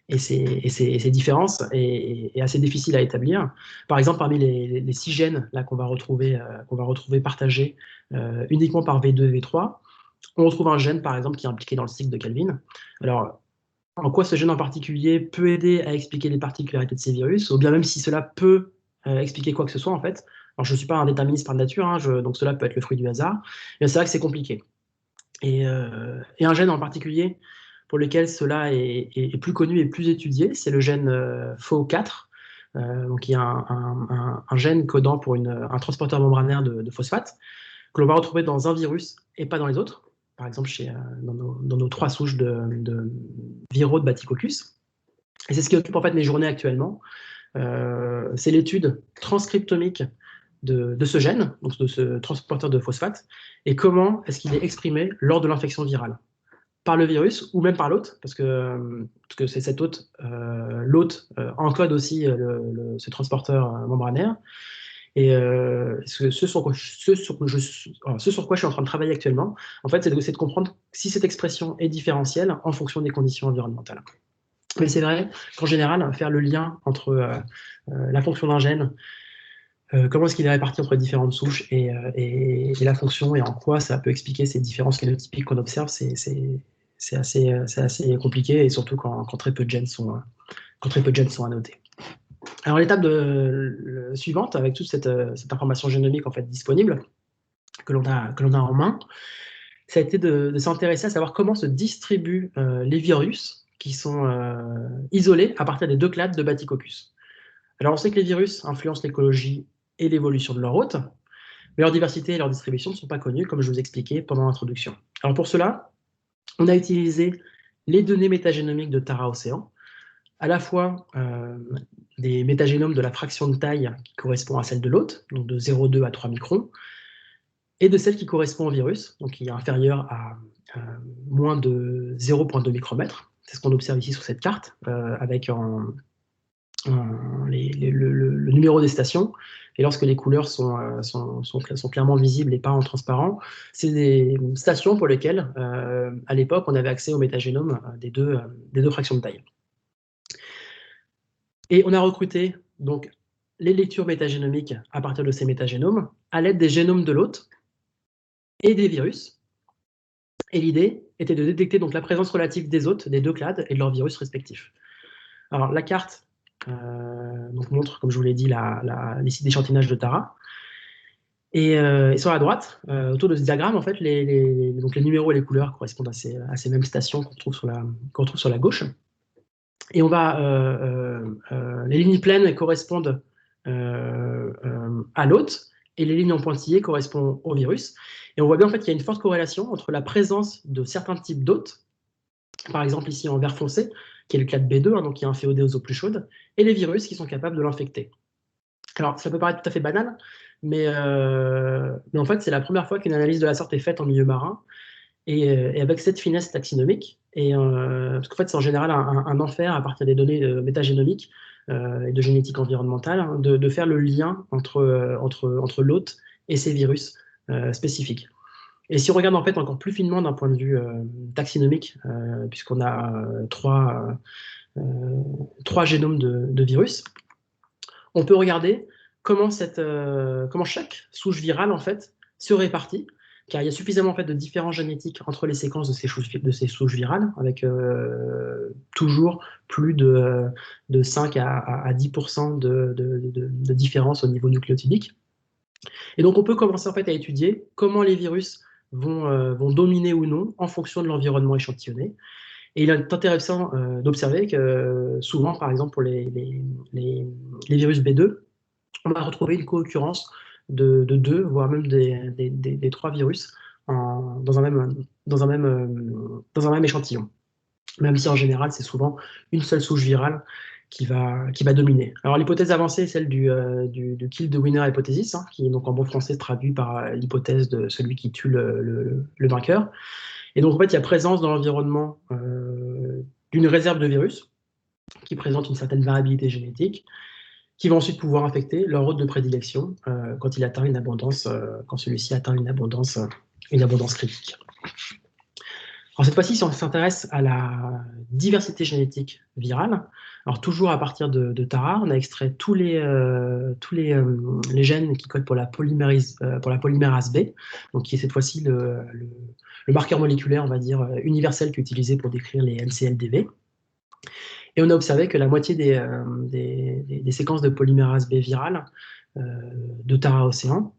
et ces différences est assez difficile à établir. Par exemple, parmi les 6 gènes là, qu'on va retrouver partagés uniquement par V2 et V3, on retrouve un gène, par exemple, qui est impliqué dans le cycle de Calvin. Alors, en quoi ce gène en particulier peut aider à expliquer les particularités de ces virus, ou bien même si cela peut expliquer quoi que ce soit, en fait. Alors, je ne suis pas un déterministe par nature, hein, donc cela peut être le fruit du hasard, mais c'est vrai que c'est compliqué. Et un gène en particulier pour lequel cela est plus connu et plus étudié, c'est le gène FO4, donc il y a un gène codant pour un transporteur membranaire de phosphate, que l'on va retrouver dans un virus et pas dans les autres, par exemple dans nos 3 souches de viraux de Bathycoccus. Et c'est ce qui occupe en fait mes journées actuellement. C'est l'étude transcriptomique de ce gène, donc de ce transporteur de phosphate, et comment est-ce qu'il est exprimé lors de l'infection virale, par le virus ou même par l'hôte, parce que c'est cet hôte, l'hôte encode aussi ce transporteur membranaire. Et ce sur quoi je suis en train de travailler actuellement, en fait, c'est de comprendre si cette expression est différentielle en fonction des conditions environnementales. Mais c'est vrai qu'en général, faire le lien entre la fonction d'un gène, comment est-ce qu'il est réparti entre différentes souches et la fonction, et en quoi ça peut expliquer ces différences phénotypiques qu'on observe, c'est assez compliqué, et surtout quand très peu de gènes sont annotés. Alors l'étape suivante, avec toute cette information génomique en fait disponible, que l'on a en main, ça a été de s'intéresser à savoir comment se distribuent les virus qui sont isolés à partir des 2 clades de Bathycoccus. Alors on sait que les virus influencent l'écologie et l'évolution de leur hôte, mais leur diversité et leur distribution ne sont pas connues, comme je vous expliquais pendant l'introduction. Alors pour cela, on a utilisé les données métagénomiques de Tara Océan, à la fois des métagénomes de la fraction de taille qui correspond à celle de l'hôte, donc de 0,2 à 3 microns, et de celle qui correspond au virus, donc qui est inférieure à moins de 0,2 micromètres. C'est ce qu'on observe ici sur cette carte, avec le numéro des stations. Et lorsque les couleurs sont clairement visibles et pas en transparent, c'est des stations pour lesquelles, à l'époque, on avait accès au métagénome des deux fractions de taille. Et on a recruté donc les lectures métagénomiques à partir de ces métagénomes à l'aide des génomes de l'hôte et des virus. Et l'idée était de détecter donc la présence relative des hôtes, des 2 clades et de leurs virus respectifs. Alors la carte donc montre, comme je vous l'ai dit, les sites d'échantillonnage de Tara. Et sur la droite, autour de ce diagramme, en fait, donc les numéros et les couleurs correspondent à ces mêmes stations qu'on retrouve sur la gauche. Et on va, les lignes pleines correspondent à l'hôte, et les lignes en pointillés correspondent au virus. Et on voit bien en fait qu'il y a une forte corrélation entre la présence de certains types d'hôtes, par exemple ici en vert foncé, qui est le clade B2, hein, donc qui est inféodé aux eaux plus chaudes, et les virus qui sont capables de l'infecter. Alors, ça peut paraître tout à fait banal, mais en fait, c'est la première fois qu'une analyse de la sorte est faite en milieu marin. et avec cette finesse taxinomique, parce qu'en fait, c'est en général un enfer à partir des données métagénomiques et de génétique environnementale, hein, de faire le lien entre l'hôte et ces virus spécifiques. Et si on regarde en fait encore plus finement d'un point de vue taxinomique, puisqu'on a trois génomes de virus, on peut regarder comment chaque souche virale en fait se répartit, car il y a suffisamment en fait de différences génétiques entre les séquences de ces souches virales, avec toujours plus de 5 à 10% de différence au niveau nucléotidique. Et donc on peut commencer en fait à étudier comment les virus vont dominer ou non en fonction de l'environnement échantillonné. Et il est intéressant d'observer que souvent, par exemple pour les virus B2, on va retrouver une co-occurrence de 2, voire même des 3 virus dans un même échantillon. Même si en général, c'est souvent une seule souche virale qui va dominer. Alors l'hypothèse avancée est celle du kill the winner hypothesis, hein, qui est donc en bon français traduit par l'hypothèse de celui qui tue le vainqueur. Et donc en fait, il y a présence dans l'environnement d'une réserve de virus qui présente une certaine variabilité génétique, qui va ensuite pouvoir infecter leur hôte de prédilection quand celui-ci atteint une abondance critique. Alors cette fois-ci, si on s'intéresse à la diversité génétique virale, alors toujours à partir de Tara, on a extrait tous les gènes qui codent pour la polymérase B, donc qui est cette fois-ci le marqueur moléculaire, on va dire, universel qui est utilisé pour décrire les MCLDV. Et on a observé que la moitié des séquences de polymérase B virale de Tara Océan,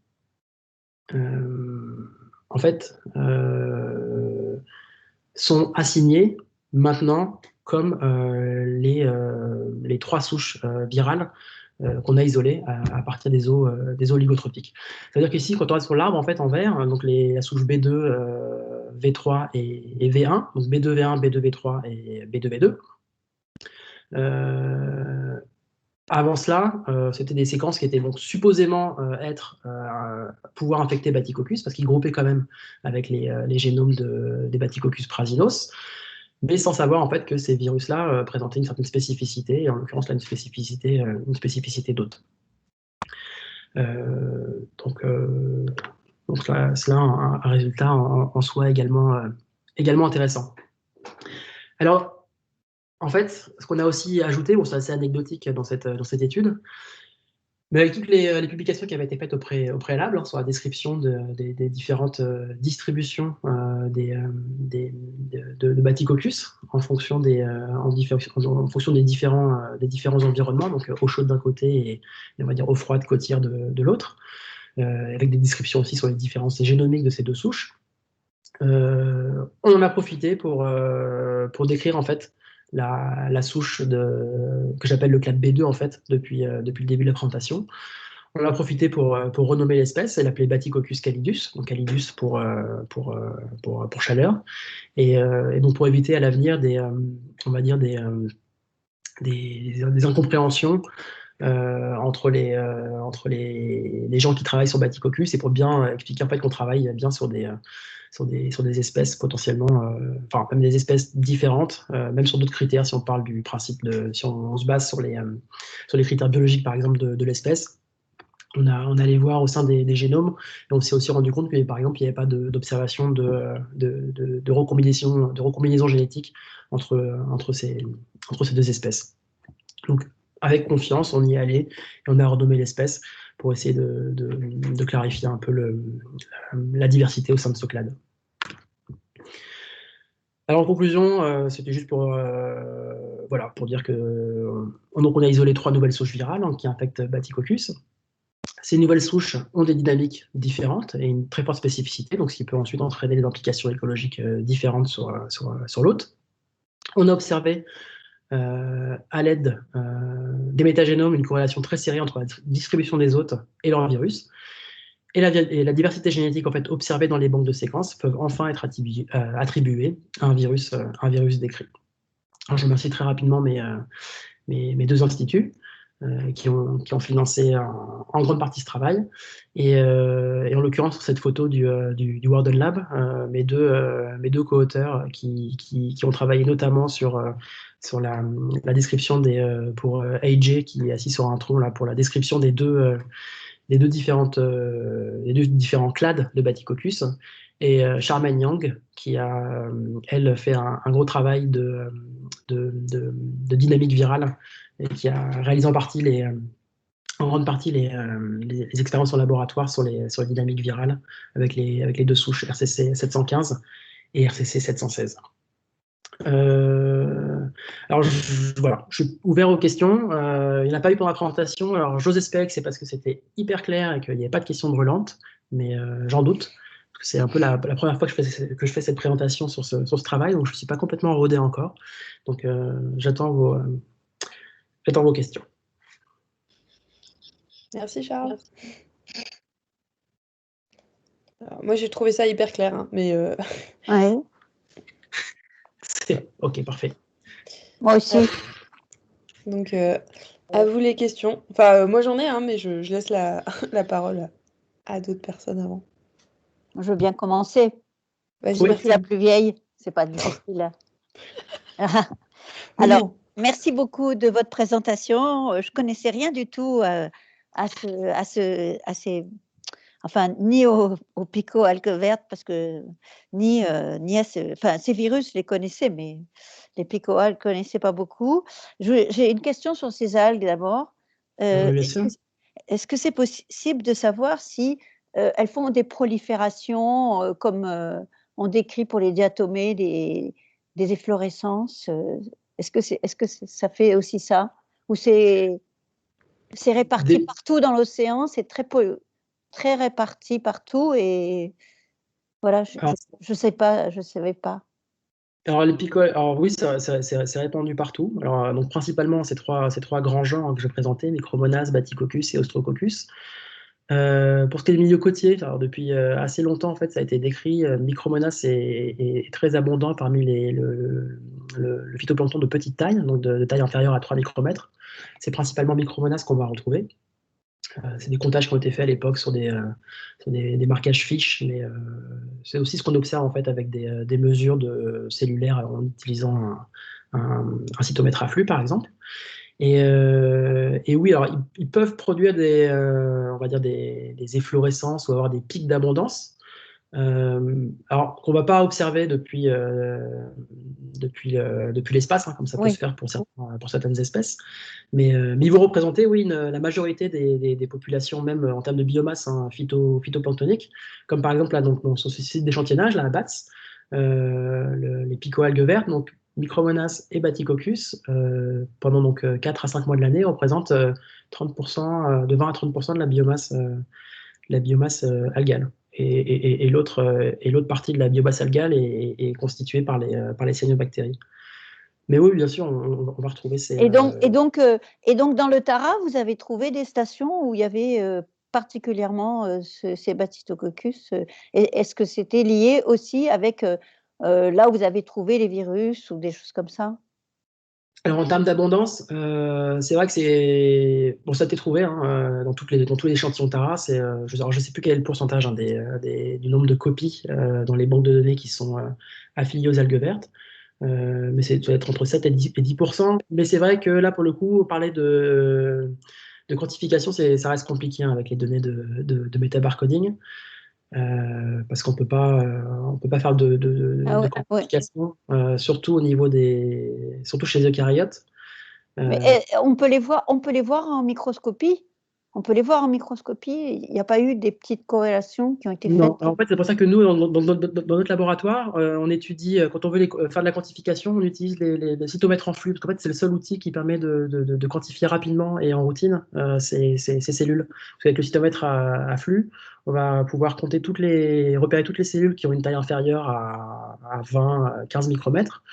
en fait, sont assignées maintenant comme les 3 souches virales qu'on a isolées à partir des eaux oligotropiques. C'est-à-dire qu'ici, quand on reste sur l'arbre, en fait, en vert, donc la souche B2, V3 et V1, donc B2, V1, B2, V3 et B2, V2, avant cela, c'était des séquences qui étaient donc supposément pouvoir infecter Bathycoccus, parce qu'ils groupaient quand même avec les génomes des Bathycoccus prasinus, mais sans savoir en fait que ces virus-là présentaient une certaine spécificité, et en l'occurrence là une spécificité d'hôte. Donc là, c'est un résultat en soi également intéressant. Alors, en fait, ce qu'on a aussi ajouté, bon, c'est assez anecdotique dans cette étude, mais avec toutes les publications qui avaient été faites au préalable, hein, sur la description des différentes distributions de Bathycoccus en fonction des différents environnements, donc eau chaude d'un côté et on va dire eau froide côtière de l'autre, avec des descriptions aussi sur les différences génomiques de ces 2 souches. On en a profité pour décrire en fait la souche que j'appelle le clade B2 en fait depuis le début de la présentation. On en a profité pour renommer l'espèce et l'appeler Bathycoccus calidus, donc calidus pour chaleur, et donc pour éviter à l'avenir des incompréhensions entre les gens qui travaillent sur Bathycoccus, et pour bien expliquer en fait qu'on travaille bien sur des espèces potentiellement, enfin même des espèces différentes, même sur d'autres critères, si on parle du principe si on se base sur les critères biologiques par exemple de l'espèce. On allait voir au sein des génomes, et on s'est aussi rendu compte que par exemple il n'y avait pas d'observation de recombinaison génétique entre ces 2 espèces. Donc avec confiance, on y est allé et on a renommé l'espèce pour essayer de clarifier un peu la diversité au sein de ce clade. Alors en conclusion, c'était juste pour dire que donc on a isolé 3 nouvelles souches virales qui infectent Bathycoccus. Ces nouvelles souches ont des dynamiques différentes et une très forte spécificité, donc ce qui peut ensuite entraîner des implications écologiques différentes sur l'hôte. On a observé à l'aide des métagénomes une corrélation très serrée entre la distribution des hôtes et leur virus. Et la diversité génétique en fait, observée dans les banques de séquences peuvent enfin être attribuées à un virus décrit. Alors, je remercie très rapidement mes 2 instituts. qui ont financé en grande partie ce travail. Et en l'occurrence, sur cette photo du Warden Lab, mes deux co-auteurs qui ont travaillé notamment sur la description pour AJ, qui est assis sur un tronc, là, pour la description des deux différents clades de Batycoccus, et Charmaine Yang, qui a, elle, fait un gros travail de dynamique virale, et qui a réalisé en grande partie les expériences en laboratoire sur les dynamiques virales avec les deux souches RCC 715 et RCC 716. Alors voilà, je suis ouvert aux questions. Il n'y en a pas eu pendant la présentation. Alors j'ose espérer que c'est parce que c'était hyper clair et qu'il n'y avait pas de questions brûlantes, mais j'en doute. Parce que c'est un peu la première fois que je fais cette présentation sur ce travail, donc je ne suis pas complètement rodé encore. Donc j'attends vos questions. Merci Charles. Alors, moi j'ai trouvé ça hyper clair, hein, mais Ouais. Ok, parfait. Moi aussi. Donc à vous les questions. Enfin moi j'en ai, hein, mais je laisse la parole à d'autres personnes avant. Je veux bien commencer. Vas-y, Je suis la plus vieille, c'est pas difficile. Alors, merci beaucoup de votre présentation. Je connaissais rien du tout enfin, ni au pico-algue verte, parce que ni à ces virus, je les connaissais, mais les pico-algues, je ne connaissais pas beaucoup. J'ai une question sur ces algues d'abord. Est-ce que c'est possible de savoir si elles font des proliférations comme on décrit pour les diatomées, des efflorescences? Est-ce que ça fait aussi ça? Ou c'est réparti partout dans l'océan, c'est très réparti partout, et voilà, je sais pas, je savais pas. Alors oui, c'est répandu partout. Alors donc principalement ces trois grands genres que je présentais, Micromonas, Batycoccus et Ostrococcus. Pour ce qui est des milieux côtiers, alors depuis assez longtemps en fait, ça a été décrit. Micromonas est très abondant parmi le phytoplancton de petite taille, donc de taille inférieure à 3 micromètres. C'est principalement Micromonas qu'on va retrouver. C'est des comptages qui ont été faits à l'époque sur des marquages fiches, mais c'est aussi ce qu'on observe en fait avec des mesures cellulaires en utilisant un cytomètre à flux, par exemple. Et oui, alors ils peuvent produire on va dire des efflorescences ou avoir des pics d'abondance. Alors qu'on ne va pas observer depuis l'espace, hein, comme ça peut se faire pour certaines espèces. Mais ils vont représenter, oui, la majorité des populations, même en termes de biomasse, hein, phytoplanctonique, comme par exemple là, donc, sur ce site d'échantillonnage, là, à Bats, les picoalgues vertes, donc Micromonas et Batycoccus, pendant donc 4 à 5 mois de l'année, représentent 30%, de 20 à 30% de la biomasse algale. Et l'autre partie de la biomasse algale est constituée par les cyanobactéries. Mais oui, bien sûr, on va retrouver ces... Et donc, dans le Tara, vous avez trouvé des stations où il y avait particulièrement ces Batycoccus. Est-ce que c'était lié aussi avec là où vous avez trouvé les virus ou des choses comme ça? Alors en termes d'abondance, c'est vrai que c'est... Bon, ça a été trouvé hein, dans tous les échantillons Tara. Je ne sais plus quel est le pourcentage hein, du nombre de copies dans les banques de données qui sont affiliées aux algues vertes. Mais ça doit être entre 7 et 10%. Mais c'est vrai que là, pour le coup, parler de quantification, ça reste compliqué hein, avec les données de métabarcoding. Parce qu'on peut pas faire de quantification, surtout au niveau surtout chez les eucaryotes. Mais on peut les voir en microscopie. On peut les voir en microscopie. Il n'y a pas eu des petites corrélations qui ont été faites? Non, en fait, c'est pour ça que nous, dans notre laboratoire, on étudie, quand on veut faire de la quantification, on utilise les cytomètres en flux, parce qu'en fait, c'est le seul outil qui permet de quantifier rapidement et en routine ces cellules. Parce qu'avec le cytomètre à flux, on va pouvoir repérer toutes les cellules qui ont une taille inférieure à 20, 15 micromètres.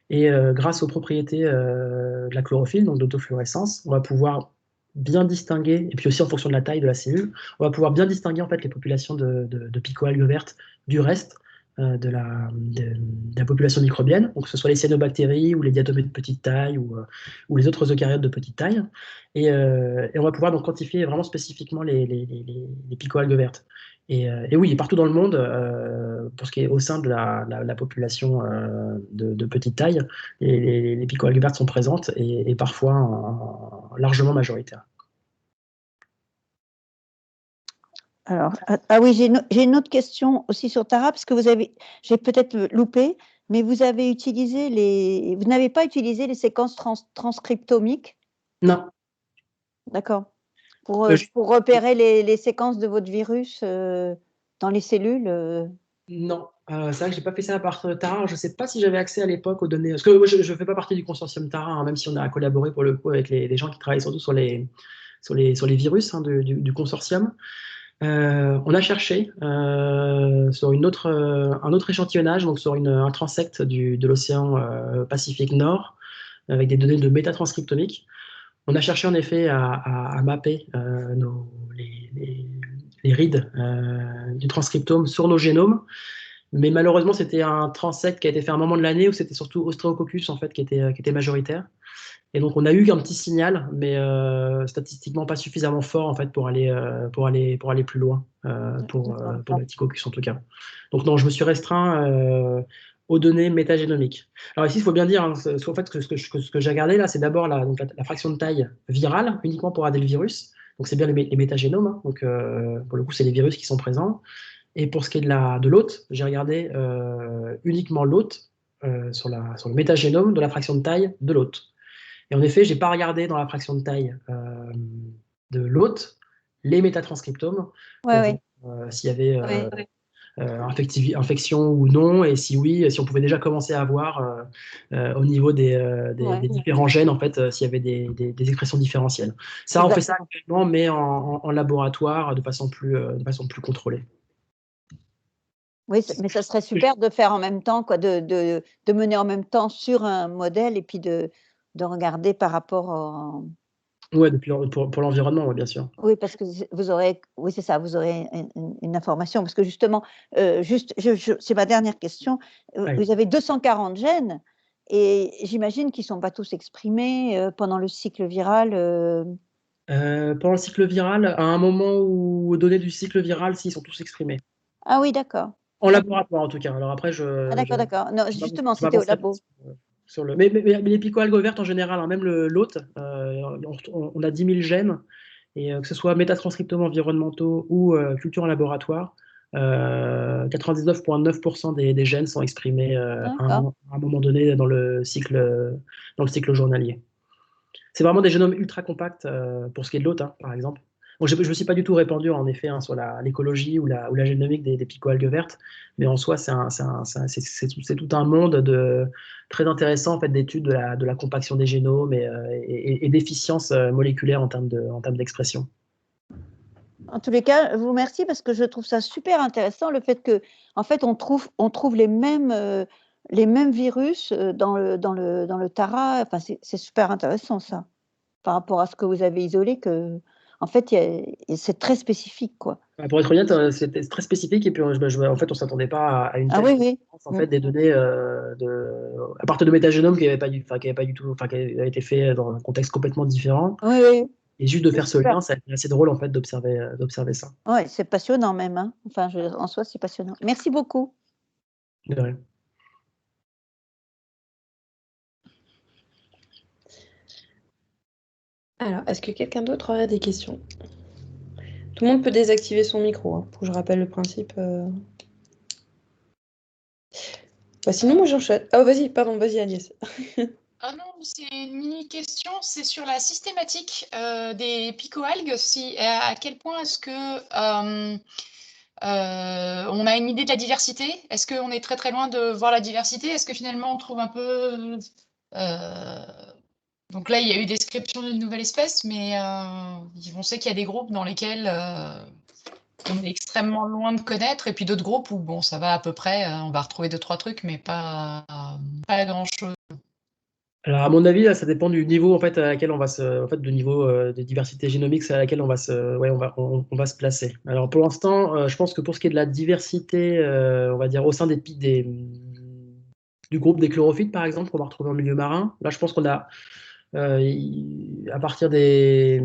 Et grâce aux propriétés de la chlorophylle, donc d'autofluorescence, on va pouvoir bien distinguer, et puis aussi en fonction de la taille de la cellule, on va pouvoir bien distinguer en fait les populations de picoalgues vertes du reste, de la population microbienne, donc que ce soit les cyanobactéries ou les diatomées de petite taille ou les autres eucaryotes de petite taille. Et on va pouvoir donc quantifier vraiment spécifiquement les picoalgues vertes. Et oui, partout dans le monde, pour ce qui est au sein de la population de petite taille, les picoalgues vertes sont présentes et parfois largement majoritaires. Alors, ah oui, j'ai une autre question aussi sur Tara, parce que j'ai peut-être loupé, mais vous n'avez pas utilisé les séquences transcriptomiques? Non. D'accord. Pour Euh, repérer les séquences de votre virus dans les cellules Non, c'est vrai que j'ai pas fait ça à part Tara. Je sais pas si j'avais accès à l'époque aux données. Parce que moi, je ne fais pas partie du consortium Tara, hein, même si on a collaboré pour le coup avec les gens qui travaillent surtout sur les virus hein, du consortium. On a cherché sur un autre échantillonnage, donc sur un transect de l'océan Pacifique Nord, avec des données de métatranscriptomique. On a cherché en effet à mapper les rides du transcriptome sur nos génomes. Mais malheureusement, c'était un transect qui a été fait à un moment de l'année où c'était surtout Ostreococcus en fait, qui était majoritaire. Et donc, on a eu un petit signal, mais statistiquement pas suffisamment fort en fait, pour aller plus loin, pour Dactycoccus en tout cas. Donc, non, je me suis restreint aux données métagénomiques. Alors ici, il faut bien dire, hein, en fait, ce que j'ai regardé là, c'est d'abord la fraction de taille virale, uniquement pour adénovirus. Donc, c'est bien les métagénomes. Hein. Donc, pour le coup, c'est les virus qui sont présents. Et pour ce qui est de l'hôte, j'ai regardé uniquement l'hôte sur le métagénome de la fraction de taille de l'hôte. Et en effet, je n'ai pas regardé dans la fraction de taille de l'hôte les métatranscriptomes Ouais, pour ouais. voir s'il y avait Ouais. infection ou non, et si oui, si on pouvait déjà commencer à voir au niveau Ouais. des différents gènes, en fait, s'il y avait des expressions différentielles. Ça, on fait ça Exactement. actuellement, mais en laboratoire de façon plus contrôlée. Oui, mais ça serait super de faire en même temps, quoi, de mener en même temps sur un modèle et puis de regarder par rapport au... Ouais, pour l'environnement, ouais, bien sûr. Oui, parce que vous aurez, oui, c'est ça, vous aurez une information. Parce que justement, c'est ma dernière question. Ouais. Vous avez 240 gènes et j'imagine qu'ils ne sont pas tous exprimés pendant le cycle viral. Pendant le cycle viral, à un moment où, aux données du cycle viral, s'ils sont tous exprimés. Ah oui, d'accord. En laboratoire, en tout cas. Alors après, Ah d'accord, d'accord. Non, justement, je c'était au m'avancerai pas labo. sur le. Mais les picoalgues vertes en général, hein, même l'hôte, on a 10 000 gènes, et que ce soit métatranscriptomes environnementaux ou culture en laboratoire, 99,9% des gènes sont exprimés D'accord. à un moment donné dans le cycle journalier. C'est vraiment des génomes ultra compacts pour ce qui est de l'hôte, hein, par exemple. Bon, je ne me suis pas du tout répandu en effet hein, sur l'écologie ou la génomique des picoalgues vertes, mais en soi, c'est tout un monde très intéressant en fait, d'études de la compaction des génomes et d'efficience moléculaire en termes d'expression. En tous les cas, je vous remercie parce que je trouve ça super intéressant le fait que, en fait, on trouve les mêmes virus dans le Tara. Enfin, c'est super intéressant ça, par rapport à ce que vous avez isolé, que, en fait, c'est très spécifique, quoi. Pour être honnête, c'était très spécifique et puis en fait, on s'attendait pas à une Ah telle oui, oui. différence en fait des données à partir de métagénome qui avait pas du tout, enfin, qui avait été fait dans un contexte complètement différent. Oui, oui. Et juste de C'est faire ce super. lien, ça a été assez drôle en fait d'observer ça. Ouais, c'est passionnant même, hein. Enfin, en soi, c'est passionnant. Merci beaucoup. De rien. Alors, est-ce que quelqu'un d'autre aurait des questions? Tout le monde peut désactiver son micro, hein, pour que je rappelle le principe. Bah, sinon, moi j'enchaîne. Ah, vas-y, pardon, vas-y Agnès. Ah non, c'est une mini-question, c'est sur la systématique des picoalgues. À quel point est-ce que on a une idée de la diversité? Est-ce qu'on est très très loin de voir la diversité? Est-ce que finalement on trouve un peu... donc là, il y a eu description d'une nouvelle espèce, mais on sait qu'il y a des groupes dans lesquels on est extrêmement loin de connaître, et puis d'autres groupes où bon, ça va à peu près, on va retrouver 2-3 trucs, mais pas grand-chose. Alors, à mon avis, là, ça dépend du niveau en fait, à laquelle on va se, en fait, du niveau de diversité génomique à laquelle on va se, ouais, on va se placer. Alors, pour l'instant, je pense que pour ce qui est de la diversité, on va dire au sein du groupe des chlorophytes, par exemple, qu'on va retrouver en milieu marin, là, je pense qu'on a, à partir des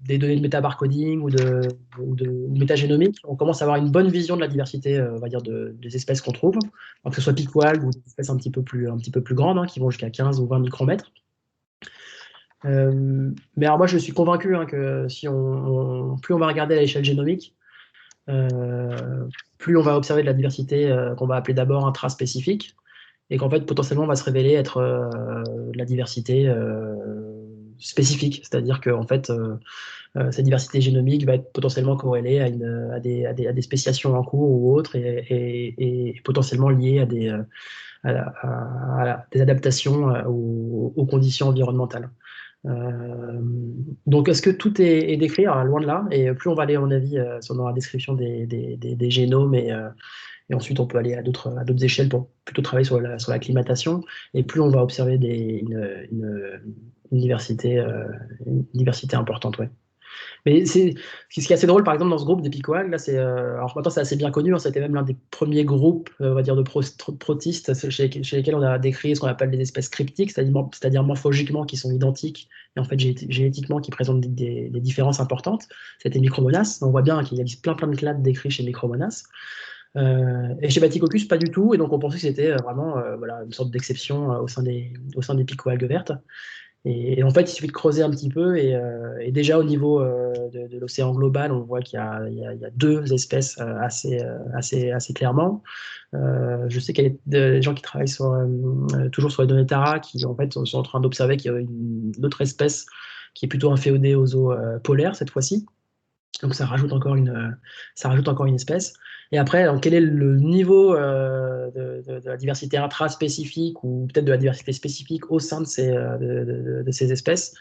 données de métabarcoding ou de métagénomique, on commence à avoir une bonne vision de la diversité, on va dire, des espèces qu'on trouve, alors que ce soit picoalgues ou des espèces un petit peu plus grandes, hein, qui vont jusqu'à 15 ou 20 micromètres. Mais alors moi, je suis convaincu hein, que si plus on va regarder à l'échelle génomique, plus on va observer de la diversité qu'on va appeler d'abord intraspécifique, et qu'en fait, potentiellement, va se révéler être de la diversité spécifique. C'est-à-dire que en fait, cette diversité génomique va être potentiellement corrélée à des spéciations en cours ou autres, et potentiellement liée à des adaptations aux conditions environnementales. Donc, est-ce que tout est décrit? Alors, loin de là. Et plus on va aller, à mon avis, dans la description des génomes, et ensuite on peut aller à d'autres échelles pour plutôt travailler sur l'acclimatation. Et plus on va observer une diversité importante. Ouais. Mais ce qui est assez drôle, par exemple, dans ce groupe des picoalgues, là, alors maintenant c'est assez bien connu, hein, c'était même l'un des premiers groupes, on va dire, de protistes chez lesquels on a décrit ce qu'on appelle des espèces cryptiques, c'est-à-dire morphologiquement qui sont identiques, et en fait génétiquement qui présentent des différences importantes. C'était Micromonas. On voit bien qu'il y a plein de clades décrits chez Micromonas. Et chez Bathycoccus, pas du tout, et donc on pensait que c'était vraiment voilà, une sorte d'exception au sein des picoalgues vertes. Et en fait, il suffit de creuser un petit peu, et déjà au niveau de l'océan global, on voit qu'il y a deux espèces assez clairement. Je sais qu'il y a des gens qui travaillent toujours sur les données Tara qui en fait sont en train d'observer qu'il y a une autre espèce qui est plutôt inféodée aux eaux polaires cette fois-ci. Donc ça rajoute encore une espèce. Et après, alors, quel est le niveau de la diversité intraspécifique ou peut-être de la diversité spécifique au sein de ces espèces?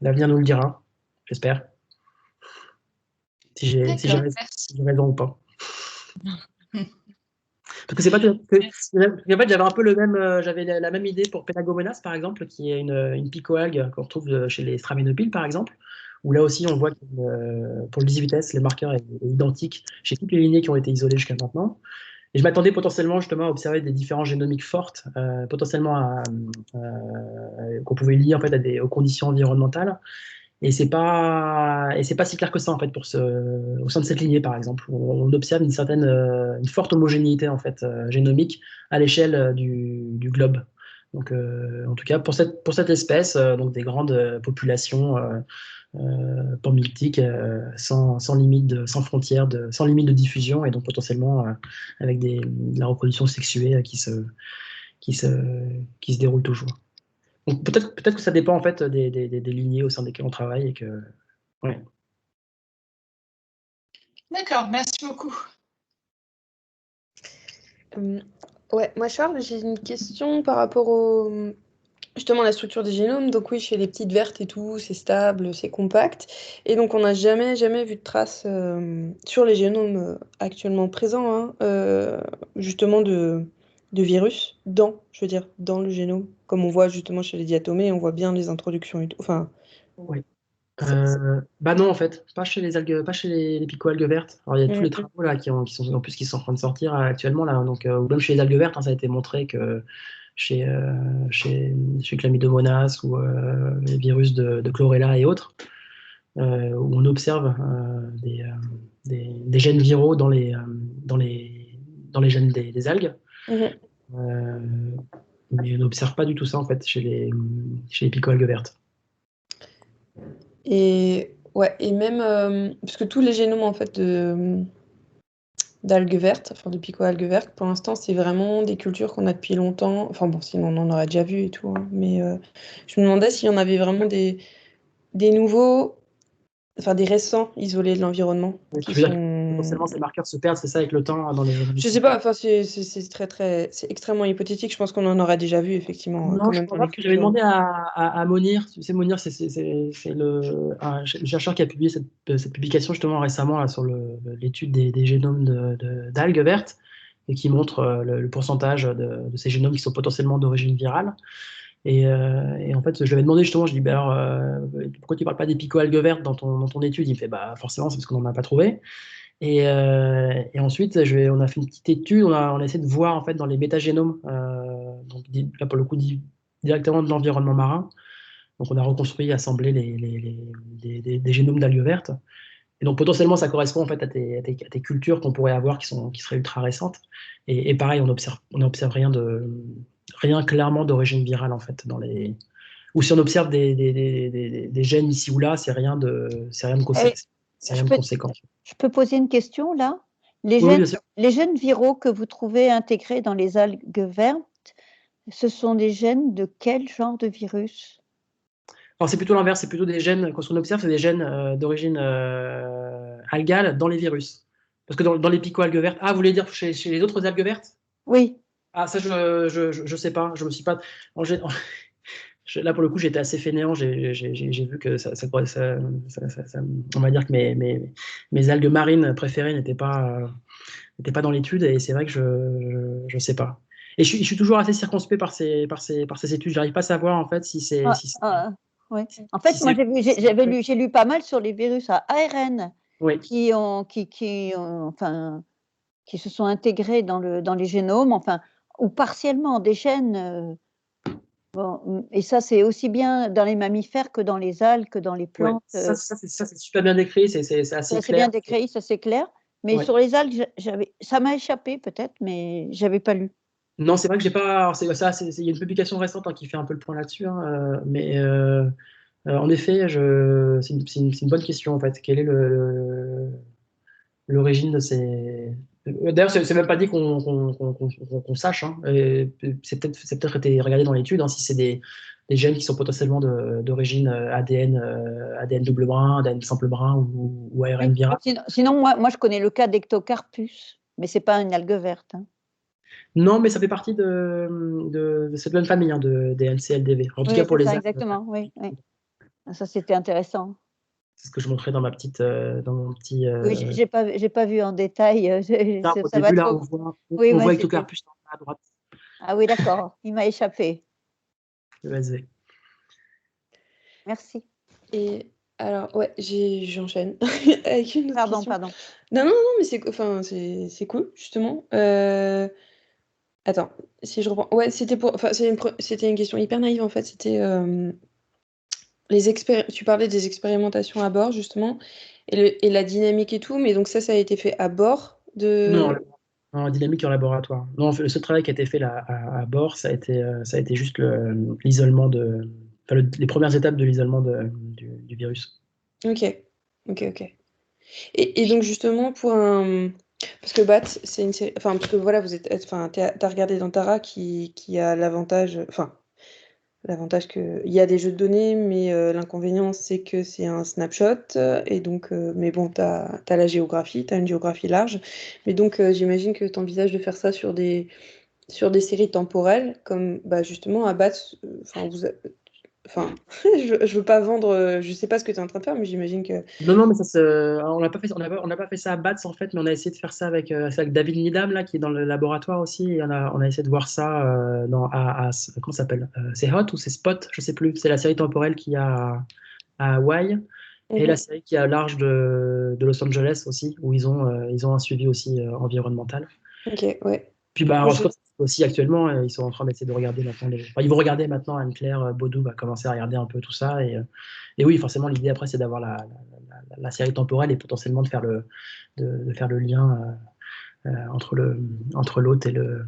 L'avenir nous le dira, j'espère, si j'ai D'accord, merci. raison ou pas. Parce que c'est pas en fait, j'avais un peu j'avais la même idée pour Pelagomonas, par exemple, qui est une picoalgue qu'on retrouve chez les Straminopiles, par exemple, où là aussi on voit que pour le 18S, les marqueurs est identique chez toutes les lignées qui ont été isolées jusqu'à maintenant. Et je m'attendais potentiellement justement à observer des différences génomiques fortes, potentiellement qu'on pouvait lier en fait aux conditions environnementales. Et c'est pas si clair que ça en fait au sein de cette lignée par exemple. On observe une forte homogénéité en fait génomique à l'échelle du globe. Donc en tout cas pour cette espèce, donc des grandes populations panmictiques sans limite, sans frontières, sans limite de diffusion, et donc potentiellement avec de la reproduction sexuée qui se, qui se déroule toujours. Donc peut-être que ça dépend en fait des lignées au sein desquelles on travaille, et que ouais. D'accord, merci beaucoup. Ouais, moi Charles, j'ai une question par rapport justement à la structure des génomes. Donc oui, chez les petites vertes et tout, c'est stable, c'est compact. Et donc on n'a jamais vu de traces sur les génomes actuellement présents, hein, justement de virus dans le génome. Comme on voit justement chez les diatomées, on voit bien les introductions et tout. Enfin, Ouais. Bah non, en fait, pas chez les algues, pas chez les picoalgues vertes. Alors, il y a tous les travaux là qui sont en train de sortir actuellement là, donc ou même chez les algues vertes, hein, ça a été montré que chez Chlamydomonas ou les virus de Chlorella et autres, où on observe des gènes viraux dans les gènes des algues. Euh, mais on n'observe pas du tout ça en fait chez les picoalgues vertes. et ouais, et même parce que tous les génomes en fait d'algues vertes, enfin de picoalgues vertes, pour l'instant c'est vraiment des cultures qu'on a depuis longtemps. Enfin bon, sinon on en aurait déjà vu et tout, hein, mais je me demandais s'il y en avait vraiment des nouveaux, enfin des récents isolés de l'environnement qui Tu veux dire que sont. potentiellement ces marqueurs se perdent, c'est ça, avec le temps dans les Je sais pas, enfin c'est extrêmement hypothétique. Je pense qu'on en aurait déjà vu effectivement Non, quand je même crois dans pas, les parce que j'avais cultures. demandé à Monir. Tu sais, Monir, c'est un chercheur qui a publié cette publication justement récemment là, sur l'étude des génomes d'algues vertes. et qui montre le pourcentage de ces génomes qui sont potentiellement d'origine virale. Et en fait, je lui avais demandé justement, je dis, bah, alors, pourquoi tu ne parles pas des picoalgues vertes dans ton étude? Il me fait, bah, forcément, c'est parce qu'on n'en a pas trouvé. Et ensuite, on a fait une petite étude, on a essayé de voir en fait dans les métagénomes, donc là pour le coup directement de l'environnement marin. Donc on a reconstruit, assemblé des génomes d'algues vertes. Et donc potentiellement ça correspond en fait à tes cultures qu'on pourrait avoir qui seraient ultra récentes. Et pareil, on n'observe rien clairement d'origine virale en fait ou si on observe des gènes ici ou là, c'est rien de conséquent. Je peux poser une question là? Les Oui, gènes, bien sûr. les gènes viraux que vous trouvez intégrés dans les algues vertes, ce sont des gènes de quel genre de virus? Alors c'est plutôt l'inverse, c'est plutôt des gènes, quand on observe, c'est des gènes d'origine algale dans les virus. Parce que dans les picoalgues vertes, vous voulez dire chez les autres algues vertes? Oui, Ah, ça, je sais pas, je me suis pas. Là, pour le coup, j'étais assez fainéant, j'ai vu que on va dire que mes algues marines préférées n'étaient pas dans l'étude, et c'est vrai que je sais pas. Et je suis toujours assez circonspect par ces études, j'arrive pas à savoir en fait si c'est. ah, ah, oui. En fait, moi j'ai lu pas mal sur les virus à ARN Oui. qui se sont intégrés dans les génomes, enfin, ou partiellement des gènes. Bon, et ça, c'est aussi bien dans les mammifères que dans les algues, que dans les Ouais, plantes. ça c'est super bien décrit, c'est assez C'est bien clair. décrit, ça c'est clair. Mais Ouais. sur les algues, ça m'a échappé peut-être, mais j'avais pas lu. Non, c'est vrai que j'ai pas. Alors, il y a une publication récente qui fait un peu le point là-dessus, hein, mais en effet, c'est une bonne question en fait. Quelle est l'origine de ces. D'ailleurs, c'est même pas dit qu'on sache, hein. C'est peut-être été regardé dans l'étude, hein, si c'est des gènes qui sont potentiellement d'origine ADN double brin, ADN simple brin ou ARN viral. Sinon, moi, je connais le cas d'Ectocarpus, mais c'est pas une algue verte. Hein. Non, mais ça fait partie de cette même famille, hein, des NCLDV. En tout cas, pour c'est les ça, algues, exactement. Oui. Ça, c'était intéressant. c'est ce que je montrais dans mon petit. Oui, j'ai pas vu en détail. Au Ça va début, là, trop. on voit C'était. Ectocarpus à droite. Ah oui, d'accord. Il m'a échappé. Le SV. Merci. Et alors, ouais, j'enchaîne avec une autre question. Pardon. Non, mais c'est cool, justement. Attends, si je reprends. Ouais, c'était une question hyper naïve, en fait. C'était tu parlais des expérimentations à bord, justement, et la dynamique et tout, mais donc ça a été fait à bord Non, de. en dynamique en laboratoire. Non, le seul travail qui a été fait là, à bord, ça a été juste l'isolement les premières étapes de l'isolement du virus. Ok. Et donc, justement, pour un. Parce que BAT, c'est une série. Enfin, parce que voilà, t'as regardé dans Tara qui a l'avantage. Enfin, l'avantage que. Il y a des jeux de données, mais l'inconvénient, c'est que c'est un snapshot. Et donc, mais bon, t'as la géographie, t'as une géographie large. Mais donc, j'imagine que t'envisages de faire ça sur des séries temporelles, comme bah, justement à BAT. Enfin, je veux pas vendre. Je sais pas ce que tu es en train de faire, mais j'imagine que. Non, mais on n'a pas fait, on n'a pas fait ça à BATS en fait, mais on a essayé de faire ça c'est avec David Nidam là, qui est dans le laboratoire aussi, et on a essayé de voir ça comment ça s'appelle? C'est Hot ou c'est Spot? Je sais plus. C'est la série temporelle qu'il y a à Hawaï. Et la série qui est à large de Los Angeles aussi, où ils ont un suivi aussi environnemental. Ok, ouais. Puis Horoscope aussi actuellement, ils sont en train d'essayer de regarder maintenant. Ils vont regarder maintenant, Anne-Claire Baudou va commencer à regarder un peu tout ça. Et oui, forcément, l'idée après, c'est d'avoir la série temporelle et potentiellement de faire le lien entre l'hôte et le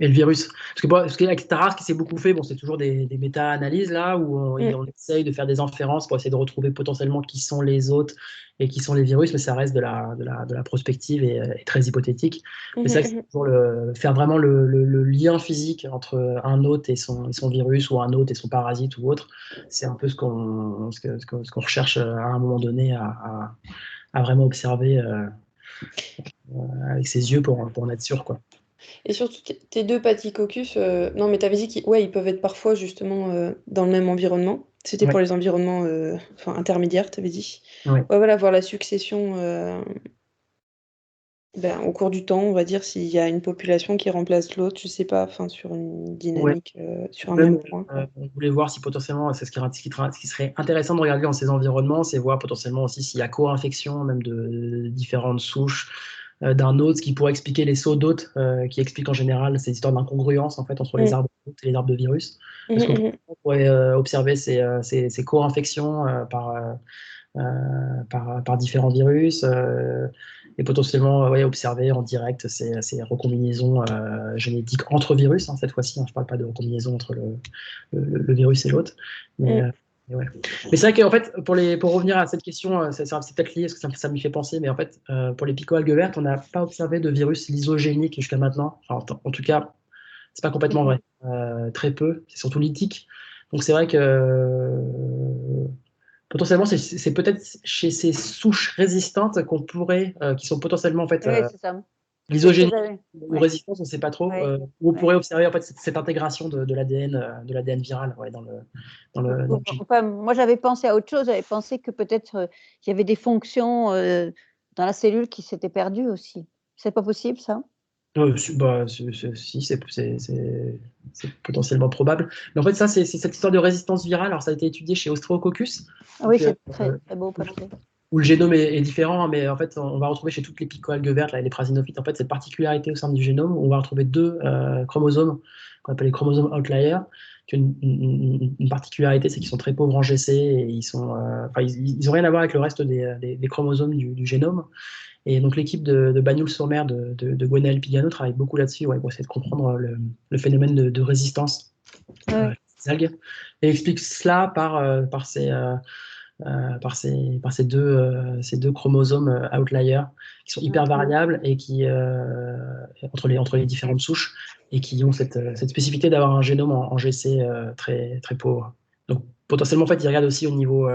virus. Parce qu'avec Tara, ce qui s'est beaucoup fait, bon, c'est toujours des méta-analyses là, où on essaye de faire des inférences pour essayer de retrouver potentiellement qui sont les hôtes et qui sont les virus, mais ça reste de la prospective et très hypothétique. Mais c'est vrai que c'est pour faire vraiment le lien physique entre un hôte et son virus, ou un hôte et son parasite ou autre. C'est un peu ce qu'on recherche à un moment donné à vraiment observer avec ses yeux pour en être sûr, quoi. Et surtout, tes deux Pachycoccus, non, mais tu avais dit qu'ils peuvent être parfois justement dans le même environnement. C'était pour les environnements intermédiaires, tu avais dit. Ouais. Ouais, voilà, voir la succession au cours du temps, on va dire, s'il y a une population qui remplace l'autre, je sais pas, enfin, sur une dynamique, sur un même point. On voulait voir si potentiellement, c'est ce qui serait intéressant de regarder dans ces environnements, c'est voir potentiellement aussi s'il y a co-infection, même de différentes souches d'un hôte, ce qui pourrait expliquer les sauts d'hôtes, qui expliquent en général ces histoires d'incongruence en fait, entre les arbres d'hôtes et les arbres de virus. Parce qu'on pourrait observer ces co-infections par différents virus et potentiellement observer en direct ces recombinaisons génétiques entre virus, cette fois-ci. Je ne parle pas de recombinaison entre le virus et l'autre. Mais c'est vrai qu'en fait, pour revenir à cette question, c'est peut-être lié, parce que ça m'y fait penser, mais en fait, pour les picoalgues vertes, on n'a pas observé de virus lysogénique jusqu'à maintenant. Enfin, en tout cas, c'est pas complètement vrai. Très peu, c'est surtout lithique. Donc c'est vrai que potentiellement, c'est peut-être chez ces souches résistantes qu'on pourrait, qui sont potentiellement en fait lysogéniques ou résistantes, on ne sait pas trop, où on pourrait observer en fait cette intégration de l'ADN viral dans le gène. Enfin, moi, j'avais pensé à autre chose. J'avais pensé que peut-être il y avait des fonctions dans la cellule qui s'étaient perdues aussi. C'est pas possible, ça? Si, c'est potentiellement probable. Mais en fait, ça, c'est cette histoire de résistance virale. Alors, ça a été étudié chez Ostreococcus. Oui, c'est très beau papier. Où le génome est différent, mais en fait, on va retrouver chez toutes les picoalgues vertes, là, les prasinophytes, en fait, cette particularité au sein du génome, où on va retrouver deux chromosomes, qu'on appelle les chromosomes outliers, qui ont une particularité, c'est qu'ils sont très pauvres en GC, et ils n'ont rien à voir avec le reste des chromosomes du génome. Et donc l'équipe de Bagnoul-sur-Mer de Gwenaël Pigano travaille beaucoup là-dessus pour essayer de comprendre le phénomène de résistance des algues. Et explique cela par ces deux chromosomes outliers qui sont hyper variables et qui entre les différentes souches et qui ont cette spécificité d'avoir un génome en GC très, très pauvre. Donc potentiellement, en fait, ils regardent aussi au niveau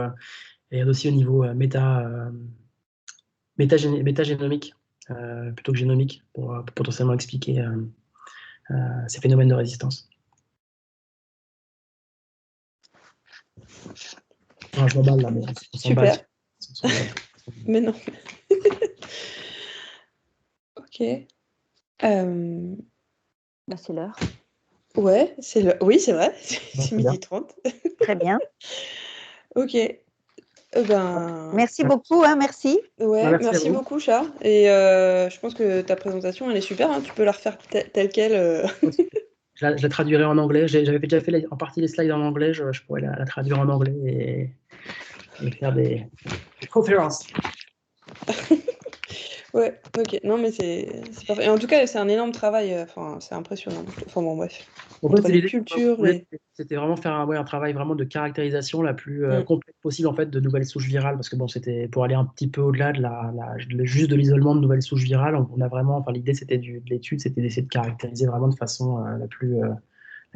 métagénomique plutôt que génomique pour potentiellement expliquer ces phénomènes de résistance. Je m'emballe là, mais on Super. Mais non. Ok. C'est l'heure. Ouais, oui, c'est vrai. C'est 12h30. Très bien. Ok. Merci beaucoup, merci. Ouais, merci beaucoup, Charles. Et je pense que ta présentation, elle est super. Tu peux la refaire telle qu'elle. Je la traduirai en anglais. J'avais déjà fait en partie les slides en anglais. Je pourrais la traduire en anglais et faire des conférences. Ouais, ok. Non, mais c'est parfait. Et en tout cas, c'est un énorme travail. C'est impressionnant. Enfin, bon, bref. En fait, les cultures. C'était vraiment faire un travail vraiment de caractérisation la plus complète possible en fait, de nouvelles souches virales. Parce que bon, c'était pour aller un petit peu au-delà juste de l'isolement de nouvelles souches virales. On a vraiment, l'idée c'était de l'étude, c'était d'essayer de caractériser vraiment de façon la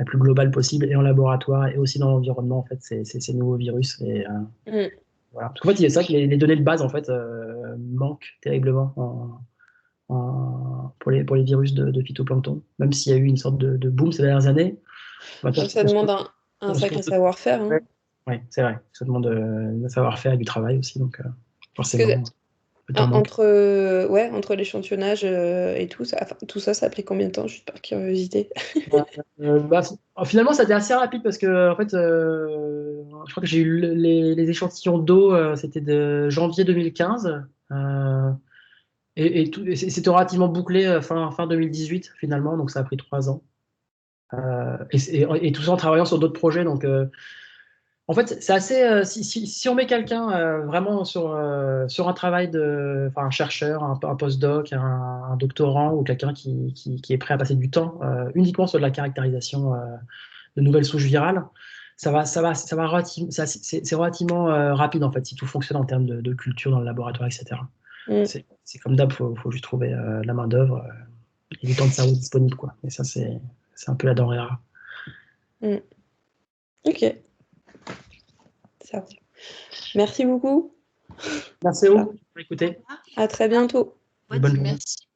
plus globale possible, et en laboratoire, et aussi dans l'environnement, en fait, ces nouveaux virus. Et, voilà. Parce qu'en fait, il y a ça que les données de base, en fait, manquent terriblement pour les virus de phytoplancton, même s'il y a eu une sorte de boom ces dernières années. Ça demande un sacré savoir-faire. Oui, c'est vrai. Ça demande un savoir-faire et du travail aussi, donc forcément. Entre l'échantillonnage et tout ça, ça a pris combien de temps, juste par curiosité? Finalement, ça a été assez rapide parce que en fait, je crois que j'ai eu les échantillons d'eau, c'était de janvier 2015 et c'était relativement bouclé fin 2018 finalement, donc ça a pris 3 ans. Et tout ça en travaillant sur d'autres projets, donc en fait, c'est assez. Si on met quelqu'un vraiment sur un travail un chercheur, un postdoc, un doctorant ou quelqu'un qui est prêt à passer du temps uniquement sur de la caractérisation de nouvelles souches virales, c'est relativement rapide en fait si tout fonctionne en termes de culture dans le laboratoire, etc. C'est comme d'hab, faut juste trouver la main d'œuvre et du temps de cerveau disponible, quoi. Et ça, c'est un peu la denrée rare. Ok. Ça. Merci beaucoup. Merci à vous pour écouter. À très bientôt. Bonne journée. Merci.